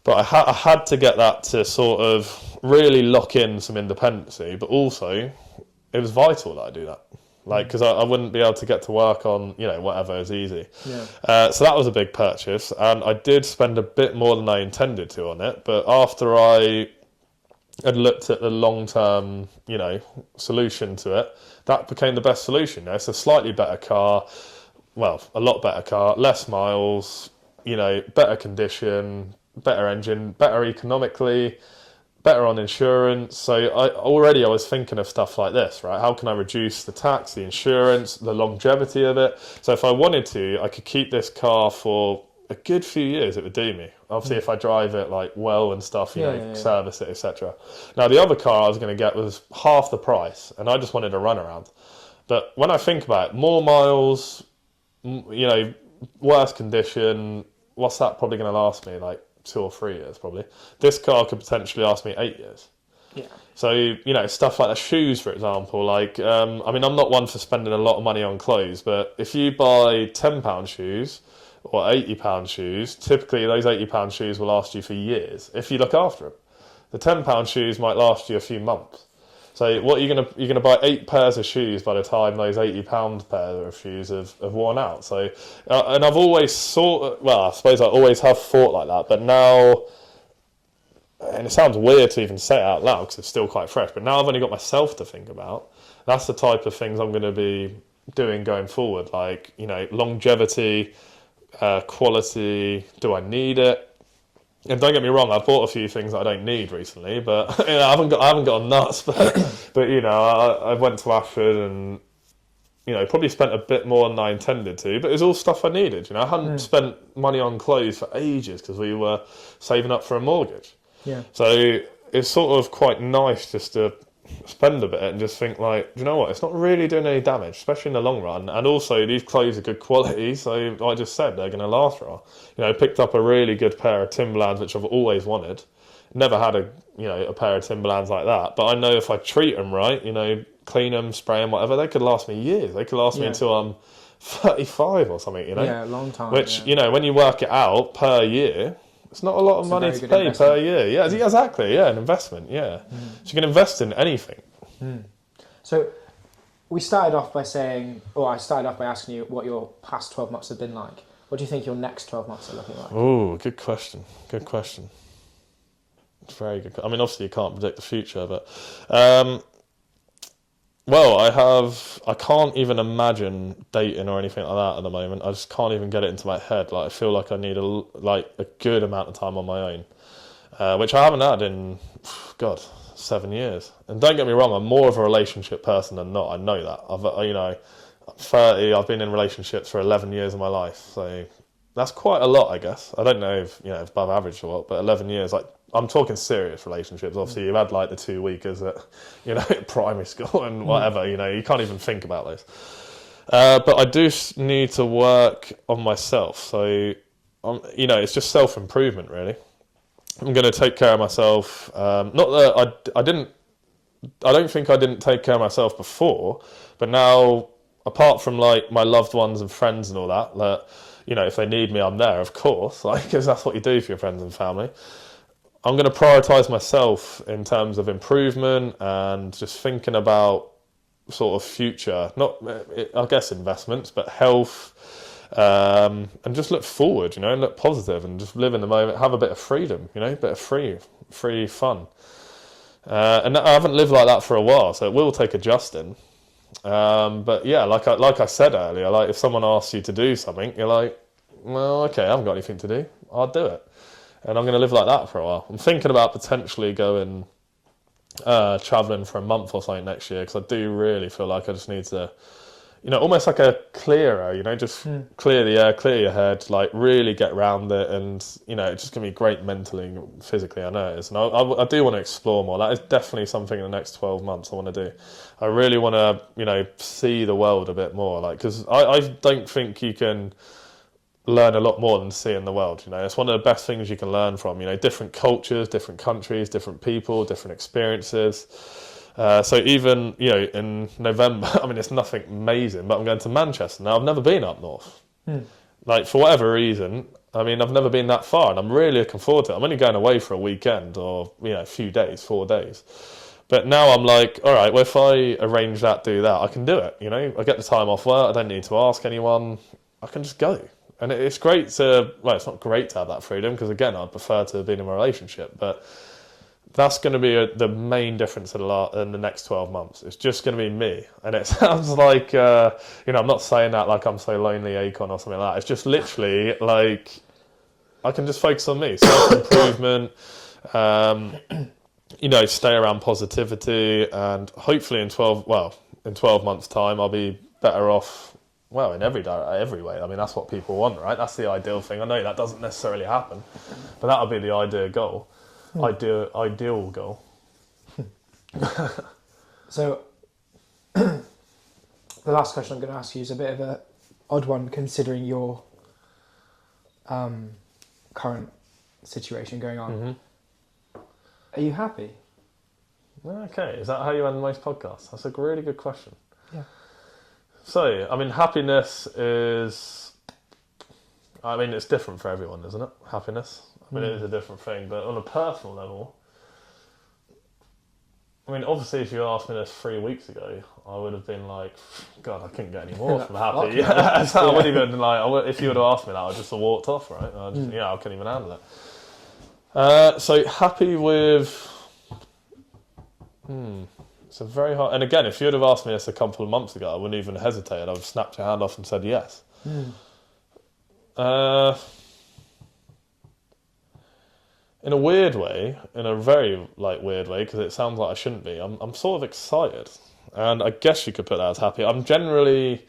Speaker 2: But I had to get that to sort of really lock in some independency, but also it was vital that I do that. Because I wouldn't be able to get to work on, whatever is easy.
Speaker 3: Yeah.
Speaker 2: So that was a big purchase, and I did spend a bit more than I intended to on it. But after I and looked at the long-term, solution to it, that became the best solution. It's a slightly better car, well, a lot better car, less miles, better condition, better engine, better economically, better on insurance. So I was thinking of stuff like this, right? How can I reduce the tax, the insurance, the longevity of it? So if I wanted to, I could keep this car for a good few years. It would do me. Obviously, if I drive it like well and stuff, service it, etc. Now, the other car I was going to get was half the price, and I just wanted a runaround. But when I think about it, more miles, worse condition, what's that probably going to last me? Like 2 or 3 years, probably. This car could potentially last me 8 years.
Speaker 3: Yeah.
Speaker 2: So, stuff like the shoes, for example, like, I'm not one for spending a lot of money on clothes, but if you buy £10 shoes or £80 shoes, typically those £80 shoes will last you for years if you look after them. The £10 shoes might last you a few months. So what you're gonna buy 8 pairs of shoes by the time those £80 pair of shoes have worn out. So and I've always I suppose I always have thought like that, but now, and it sounds weird to even say it out loud because it's still quite fresh, but now I've only got myself to think about. That's the type of things I'm going to be doing going forward, like longevity, quality. Do I need it? And don't get me wrong, I've bought a few things that I don't need recently, but I haven't gone nuts. But I went to Ashford and probably spent a bit more than I intended to, but it was all stuff I needed. I hadn't spent money on clothes for ages because we were saving up for a mortgage.
Speaker 3: Yeah.
Speaker 2: So it's sort of quite nice just to spend a bit and just think like, do you know what? It's not really doing any damage, especially in the long run. And also, these clothes are good quality, so like I just said, they're going to last for a while. Picked up a really good pair of Timberlands, which I've always wanted. Never had a pair of Timberlands like that, but I know if I treat them right, clean them, spray them, whatever, they could last me years. They could last me until I'm 35 or something.
Speaker 3: Yeah, a long time.
Speaker 2: Which when you work it out per year, it's not a lot of money to pay per year. Yeah, exactly. Yeah, an investment. Yeah, so you can invest in anything.
Speaker 3: So we started off by saying, or I started off by asking you what your past 12 months have been like. What do you think your next 12 months are looking like?
Speaker 2: Oh, good question. Good question. It's very good. I mean, obviously you can't predict the future, but well, I can't even imagine dating or anything like that at the moment. I just can't even get it into my head. Like, I feel like I need a good amount of time on my own, which I haven't had in, 7 years. And don't get me wrong, I'm more of a relationship person than not. I know that. I'm 30. I've been in relationships for 11 years of my life, so that's quite a lot, I guess. I don't know if if above average or what, but 11 years, like. I'm talking serious relationships. Obviously, you've had like the 2 weekers at, primary school and whatever. You can't even think about those. But I do need to work on myself. So, it's just self-improvement, really. I'm going to take care of myself. Not that I don't think I didn't take care of myself before, but now, apart from like my loved ones and friends and all that, if they need me, I'm there, of course, because that's what you do for your friends and family. I'm going to prioritise myself in terms of improvement and just thinking about sort of future, not, I guess, investments, but health, and just look forward, and look positive and just live in the moment, have a bit of freedom, a bit of free fun. And I haven't lived like that for a while, so it will take adjusting. But yeah, like I said earlier, like if someone asks you to do something, you're like, well, okay, I haven't got anything to do, I'll do it. And I'm going to live like that for a while. I'm thinking about potentially going travelling for a month or something next year, because I do really feel like I just need to, almost like a clearer, just clear the air, clear your head, like really get around it. And, it's just going to be great mentally and physically, I know it is. And I do want to explore more. That is definitely something in the next 12 months I want to do. I really want to, see the world a bit more, because I don't think you can learn a lot more than seeing the world. It's one of the best things you can learn from, different cultures, different countries, different people, different experiences. So even, in November, I mean, it's nothing amazing, but I'm going to Manchester now. I've never been up north. Like, for whatever reason, I mean, I've never been that far, and I'm really looking forward to it. I'm only going away for a weekend or, a few days, 4 days. But now I'm like, all right, well, if I arrange that, do that, I can do it, I get the time off work, I don't need to ask anyone, I can just go. And it's great to, well, it's not great to have that freedom, because again, I'd prefer to have been in a relationship, but That's going to be the main difference in the next 12 months. It's just going to be me. And it sounds like, I'm not saying that like I'm so lonely, Akon or something like that. It's just literally like, I can just focus on me. Self-improvement, stay around positivity, and hopefully in 12 months' time, I'll be better off, in every way. I mean, that's what people want, right? That's the ideal thing. I know that doesn't necessarily happen, but that'll be the ideal goal. Ideal goal.
Speaker 3: So, the last question I'm going to ask you is a bit of an odd one, considering your current situation going on.
Speaker 2: Mm-hmm.
Speaker 3: Are you happy?
Speaker 2: Okay, is that how you end most podcasts? That's a really good question.
Speaker 3: Yeah.
Speaker 2: So, I mean, happiness is... it's different for everyone, isn't it? Happiness. It is a different thing, but on a personal level, obviously if you asked me this 3 weeks ago, I would have been like, God, I couldn't get any more from happy. So I wouldn't even, if you would have asked me that, I would just have walked off, right? I couldn't even handle it. So happy with... It's a very hard... And again, if you would have asked me this a couple of months ago, I wouldn't even hesitate. I would have snapped your hand off and said yes. In a weird way, in a very weird way, because it sounds like I shouldn't be. I'm sort of excited, and I guess you could put that as happy. I am generally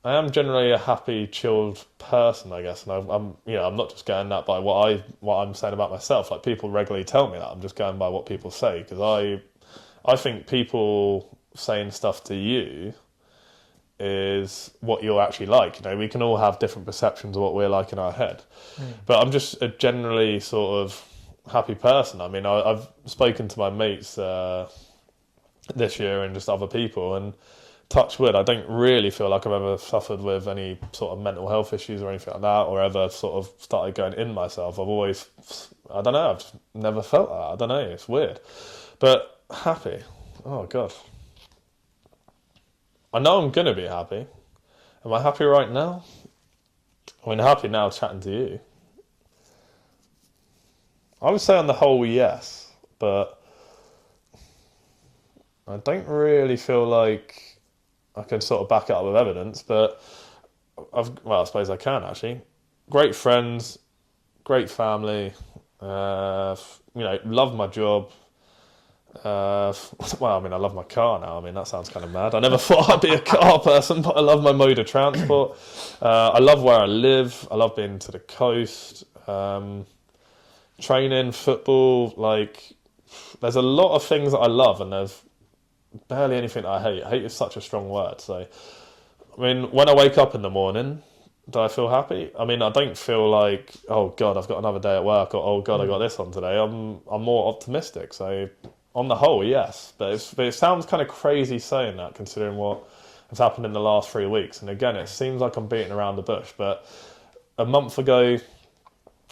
Speaker 2: a happy, chilled person, I guess, and I'm not just going that by what I'm saying about myself. Like, people regularly tell me that. I'm just going by what people say, because I think people saying stuff to you is what you're actually like. We can all have different perceptions of what we're like in our head. But I'm just a generally sort of happy person. I've spoken to my mates this year and just other people, and touch wood, I don't really feel like I've ever suffered with any sort of mental health issues or anything like that, or ever sort of started going in myself. I've just never felt that. I don't know, it's weird. But happy, oh God. I know I'm going to be happy. Am I happy right now? Happy now chatting to you. I would say on the whole, yes. But I don't really feel like I can sort of back it up with evidence. But I suppose I can, actually. Great friends, great family. Love my job. I love my car now. That sounds kind of mad. I never thought I'd be a car person, but I love my mode of transport. I love where I live. I love being to the coast. Training, football, there's a lot of things that I love, and there's barely anything that I hate. Hate is such a strong word. So, when I wake up in the morning, do I feel happy? I don't feel like, oh God, I've got another day at work, or oh God, I got this on today. I'm more optimistic. So, on the whole, yes, but it sounds kind of crazy saying that, considering what has happened in the last 3 weeks. And again, it seems like I'm beating around the bush, but a month ago,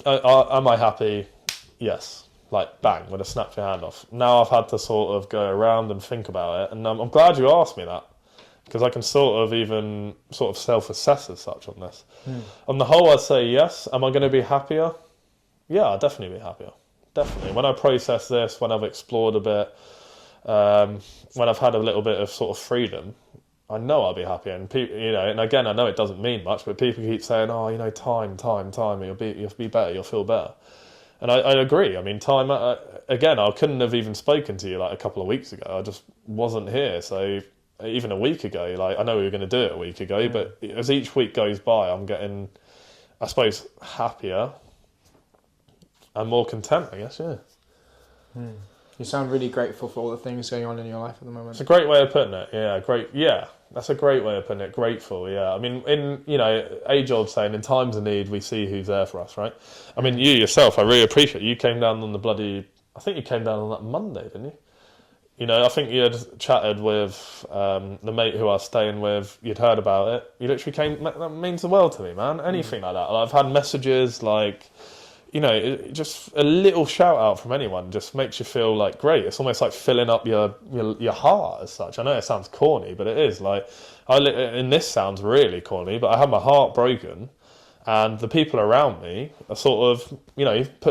Speaker 2: am I happy? Yes. Bang, would have snapped your hand off. Now I've had to sort of go around and think about it, and I'm glad you asked me that, because I can sort of self-assess as such on this. On the whole, I'd say yes. Am I going to be happier? Yeah, I'll definitely be happier. Definitely. When I process this, when I've explored a bit, when I've had a little bit of sort of freedom, I know I'll be happier. And people, and again, I know it doesn't mean much, but people keep saying, "Oh, time, you'll be better, you'll feel better." And I agree. Time. Again, I couldn't have even spoken to you a couple of weeks ago. I just wasn't here. So even a week ago, I know we were going to do it a week ago, but as each week goes by, I'm getting, I suppose, happier. I'm more content, I guess, yeah.
Speaker 3: You sound really grateful for all the things going on in your life at the moment.
Speaker 2: It's a great way of putting it, yeah. That's a great way of putting it, grateful, yeah. In, age-old saying, in times of need, we see who's there for us, right? You yourself, I really appreciate you came down on I think you came down on that Monday, didn't you? I think you had chatted with the mate who I was staying with, you'd heard about it. You literally came, that means the world to me, man. Anything like that. I've had messages just a little shout out from anyone just makes you feel great. It's almost like filling up your heart as such. I know it sounds corny, but it is. And this sounds really corny, but I had my heart broken, And the people around me are sort of,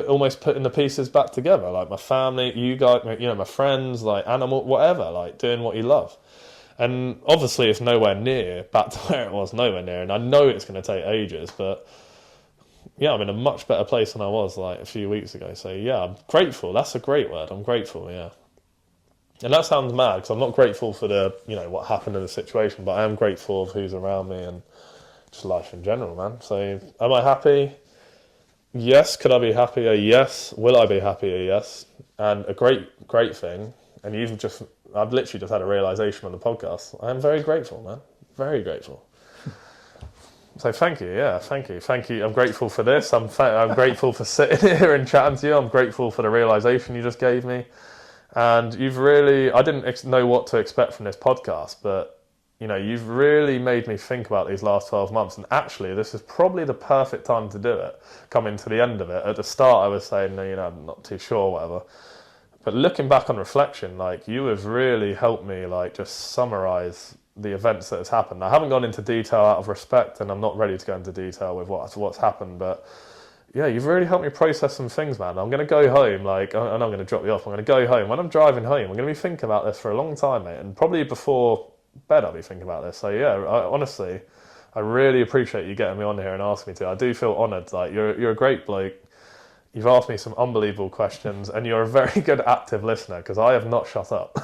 Speaker 2: almost putting the pieces back together. Like my family, you guys, my friends, like animal, whatever, like doing what you love. And obviously it's nowhere near back to where it was, nowhere near. And I know it's going to take ages, but yeah, I'm in a much better place than I was like a few weeks ago. So yeah, I'm grateful. That's a great word. I'm grateful, yeah. And that sounds mad because I'm not grateful for the, what happened in the situation, but I am grateful of who's around me and just life in general, man. So am I happy? Yes. Could I be happier? Yes. Will I be happier? Yes. And a great thing, and I've literally just had a realisation on the podcast. I am very grateful, man. Very grateful. So thank you, yeah, thank you. I'm grateful for this. I'm grateful for sitting here and chatting to you. I'm grateful for the realisation you just gave me. And I didn't know what to expect from this podcast, but you've really made me think about these last 12 months. And actually, this is probably the perfect time to do it, coming to the end of it. At the start, I was saying, I'm not too sure, whatever. But looking back on reflection, like, you have really helped me, like, just summarise the events that has happened. I haven't gone into detail out of respect, and I'm not ready to go into detail with what's happened, but yeah, you've really helped me process some things, man. I'm going to go home, and I'm going to drop you off. I'm going to go home. When I'm driving home, I'm going to be thinking about this for a long time, mate, and probably before bed I'll be thinking about this. So yeah, honestly, I really appreciate you getting me on here and asking me to. I do feel honoured. Like, you're a great bloke. You've asked me some unbelievable questions, and you're a very good active listener, because I have not shut up.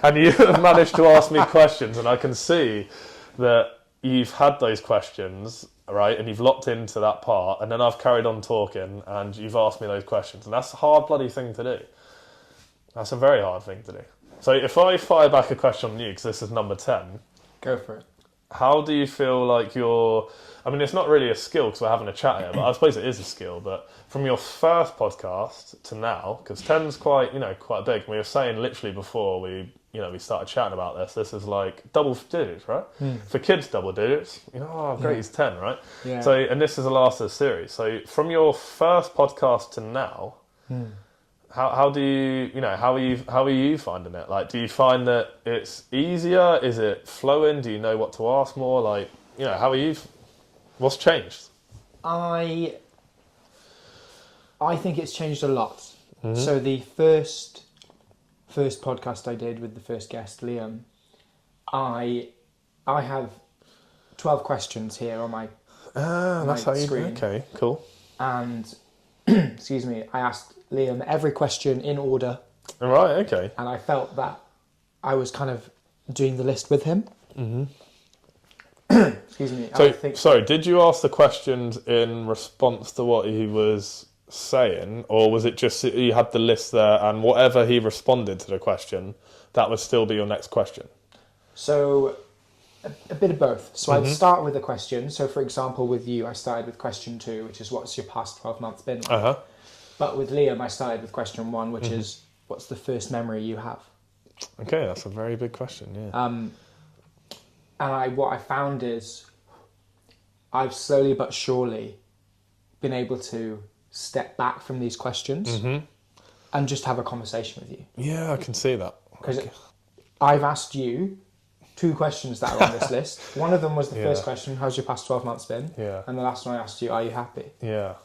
Speaker 2: And you have managed to ask me questions, and I can see that you've had those questions, right, and you've locked into that part, and then I've carried on talking, and you've asked me those questions, and that's a hard bloody thing to do. That's a very hard thing to do. So if I fire back a question on you, because this is number 10.
Speaker 3: Go for it.
Speaker 2: How do you feel like it's not really a skill because we're having a chat here, but I suppose it is a skill, but from your first podcast to now, because 10's quite big, and we were saying literally before we started chatting about this is like double digits, right? For kids, double digits, great, he's 10, right?
Speaker 3: Yeah.
Speaker 2: So, and this is the last of the series. So from your first podcast to now, how do you, how are you finding it? Like, do you find that it's easier? Is it flowing? Do you know what to ask more? Like, how are you? What's changed?
Speaker 3: I think it's changed a lot.
Speaker 2: Mm-hmm.
Speaker 3: So the first podcast I did with the first guest, Liam, I have 12 questions here on my
Speaker 2: that's how you
Speaker 3: screen.
Speaker 2: Okay, cool.
Speaker 3: And excuse me, I asked Liam every question in order.
Speaker 2: Right, okay.
Speaker 3: And I felt that I was kind of doing the list with him.
Speaker 2: Mm-hmm.
Speaker 3: Excuse me.
Speaker 2: Sorry, did you ask the questions in response to what he was saying, or was it just that you had the list there and whatever he responded to the question, that would still be your next question?
Speaker 3: So, a bit of both. So I'd start with a question. So for example, with you, I started with question 2, which is what's your past 12 months been like?
Speaker 2: Uh-huh.
Speaker 3: But with Liam, I started with question 1, which is what's the first memory you have?
Speaker 2: Okay, that's a very big question, yeah.
Speaker 3: And what I found is I've slowly but surely been able to step back from these questions and just have a conversation with you.
Speaker 2: Yeah, I can see that.
Speaker 3: Because I've asked you 2 questions that are on this list. One of them was the first question, how's your past 12 months been?
Speaker 2: Yeah.
Speaker 3: And the last one I asked you, are you happy?
Speaker 2: Yeah.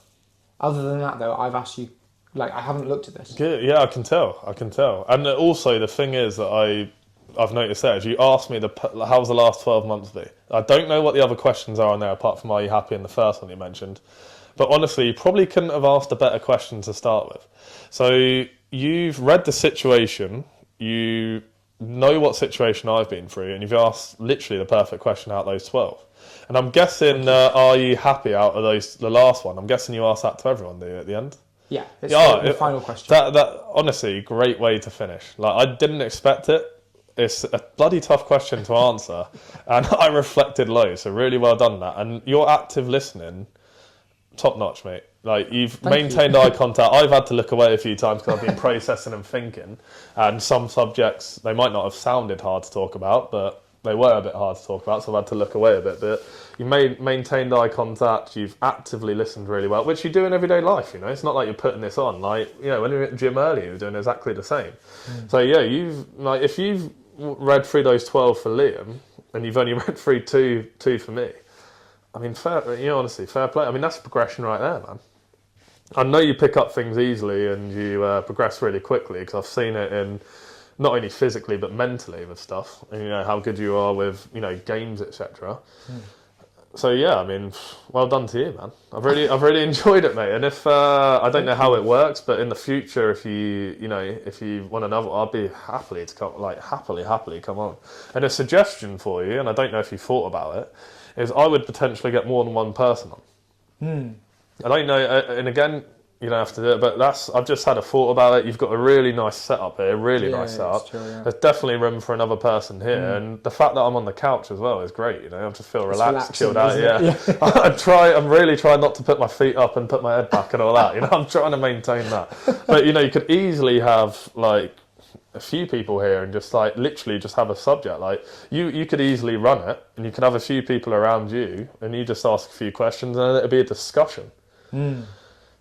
Speaker 3: Other than that, though, I've asked you, I haven't looked at this.
Speaker 2: Good. Yeah, I can tell. And also, the thing is that I've noticed there is you asked me how's the last 12 months be? I don't know what the other questions are on there apart from are you happy in the first one you mentioned. But honestly, you probably couldn't have asked a better question to start with. So you've read the situation, you know what situation I've been through, and you've asked literally the perfect question out of those 12. And I'm guessing, are you happy out of the last one? I'm guessing you asked that to everyone, do you, at the end?
Speaker 3: Yeah, it's the final question.
Speaker 2: That honestly, great way to finish. Like, I didn't expect it. It's a bloody tough question to answer, and I reflected loads, so really well done that. And your active listening, top notch, mate. Like, you've maintained eye contact. I've had to look away a few times because I've been processing and thinking, and some subjects, they might not have sounded hard to talk about, but they were a bit hard to talk about, so I've had to look away a bit. But you maintained eye contact, you've actively listened really well, which you do in everyday life, It's not like you're putting this on. Like, when you were at the gym earlier, you were doing exactly the same. So yeah, if you've read through those 12 for Liam, and you've only read through two for me, I mean, honestly, fair play. I mean, that's progression right there, man. I know you pick up things easily and you progress really quickly because I've seen it in not only physically but mentally with stuff, and how good you are with games, etc. So yeah, I mean, well done to you, man. I've really enjoyed it, mate. And if I don't know how it works, but in the future, if you want another, I'll be happily come on. And a suggestion for you, and I don't know if you thought about it, is I would potentially get more than one person on. I don't know, and again, you don't have to do it, but I've just had a thought about it. You've got a really nice setup here, nice setup.
Speaker 3: True, yeah.
Speaker 2: There's definitely room for another person here, and the fact that I'm on the couch as well is great. I just feel relaxed, chilled out. Yeah, I'm really trying not to put my feet up and put my head back and all that. I'm trying to maintain that. But you could easily have like a few people here and just like literally just have a subject. Like you could easily run it, and you could have a few people around you, and you just ask a few questions, and it'd be a discussion.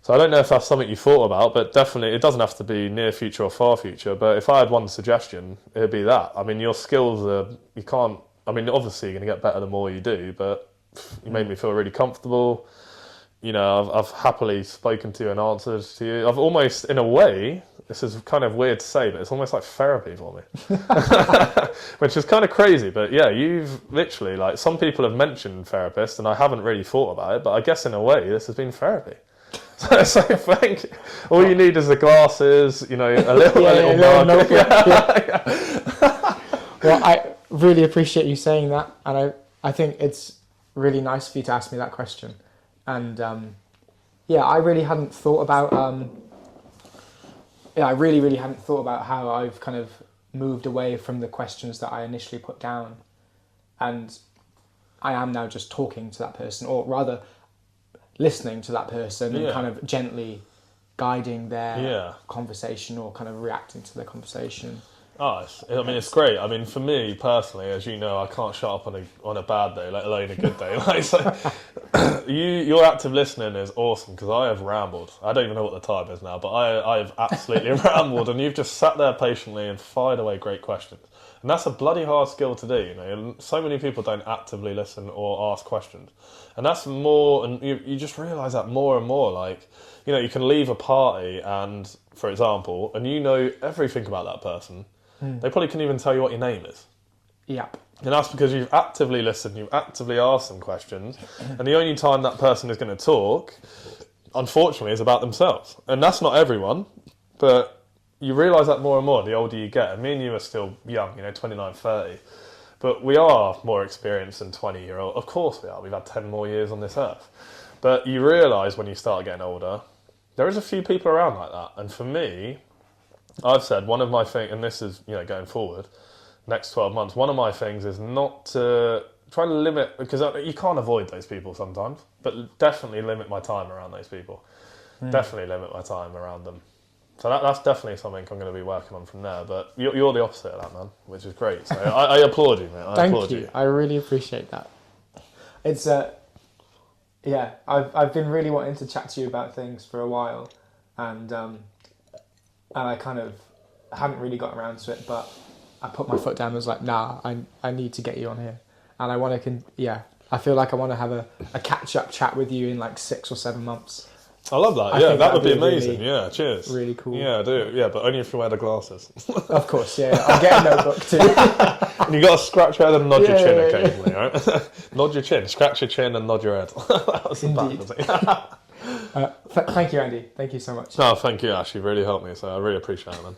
Speaker 2: So I don't know if that's something you thought about, but definitely it doesn't have to be near future or far future. But if I had one suggestion, it'd be that. I mean, your skills obviously you're going to get better the more you do, but you made me feel really comfortable. I've happily spoken to you and answered to you. I've almost, in a way, this is kind of weird to say, but it's almost like therapy for me. Which is kind of crazy, but yeah, you've literally, like, some people have mentioned therapists, and I haven't really thought about it, but I guess in a way, this has been therapy. So thank you. All you need is the glasses, a little mug.
Speaker 3: Well, I really appreciate you saying that, and I think it's really nice for you to ask me that question. And I really hadn't thought about I really hadn't thought about how I've kind of moved away from the questions that I initially put down, and I am now just talking to that person, or rather listening to that person and kind of gently guiding their conversation, or kind of reacting to their conversation.
Speaker 2: It's great. I mean, for me personally, as you know, I can't shut up on a bad day, let alone a good day. Your active listening is awesome, because I have rambled. I don't even know what the time is now, but I have absolutely rambled, and you've just sat there patiently and fired away great questions. And that's a bloody hard skill to do. So many people don't actively listen or ask questions, and that's more. And you just realise that more and more. Like, you can leave a party, and for example, and everything about that person. They probably couldn't even tell you what your name is.
Speaker 3: Yep.
Speaker 2: And that's because you've actively listened, you've actively asked them questions, and the only time that person is going to talk, unfortunately, is about themselves. And that's not everyone, but you realise that more and more the older you get. And me and you are still young, 29, 30. But we are more experienced than 20-year-old. Of course we are. We've had 10 more years on this earth. But you realise when you start getting older, there is a few people around like that. And for me, I've said one of my things, and this is, going forward, next 12 months, one of my things is not to try to limit, because you can't avoid those people sometimes, but definitely limit my time around those people. Definitely limit my time around them. So that's definitely something I'm going to be working on from there. But you're the opposite of that, man, which is great. So I applaud you, mate.
Speaker 3: Thank you. I really appreciate that. It's I've been really wanting to chat to you about things for a while, and I kind of hadn't really got around to it, but I put my foot down and was like, nah, I need to get you on here. And I want to, I feel like I want to have a catch-up chat with you in like 6 or 7 months.
Speaker 2: I love that. That would be amazing. Really, cheers.
Speaker 3: Really cool.
Speaker 2: Yeah, I do. Yeah, but only if you wear the glasses.
Speaker 3: Of course, I'll get a notebook too.
Speaker 2: And you got to scratch your head and nod your chin occasionally, right? Nod your chin, scratch your chin and nod your head. That was
Speaker 3: Indeed. Thank you, Andy. Thank you so much.
Speaker 2: No, thank you, Ash. You really helped me, so I really appreciate it, man.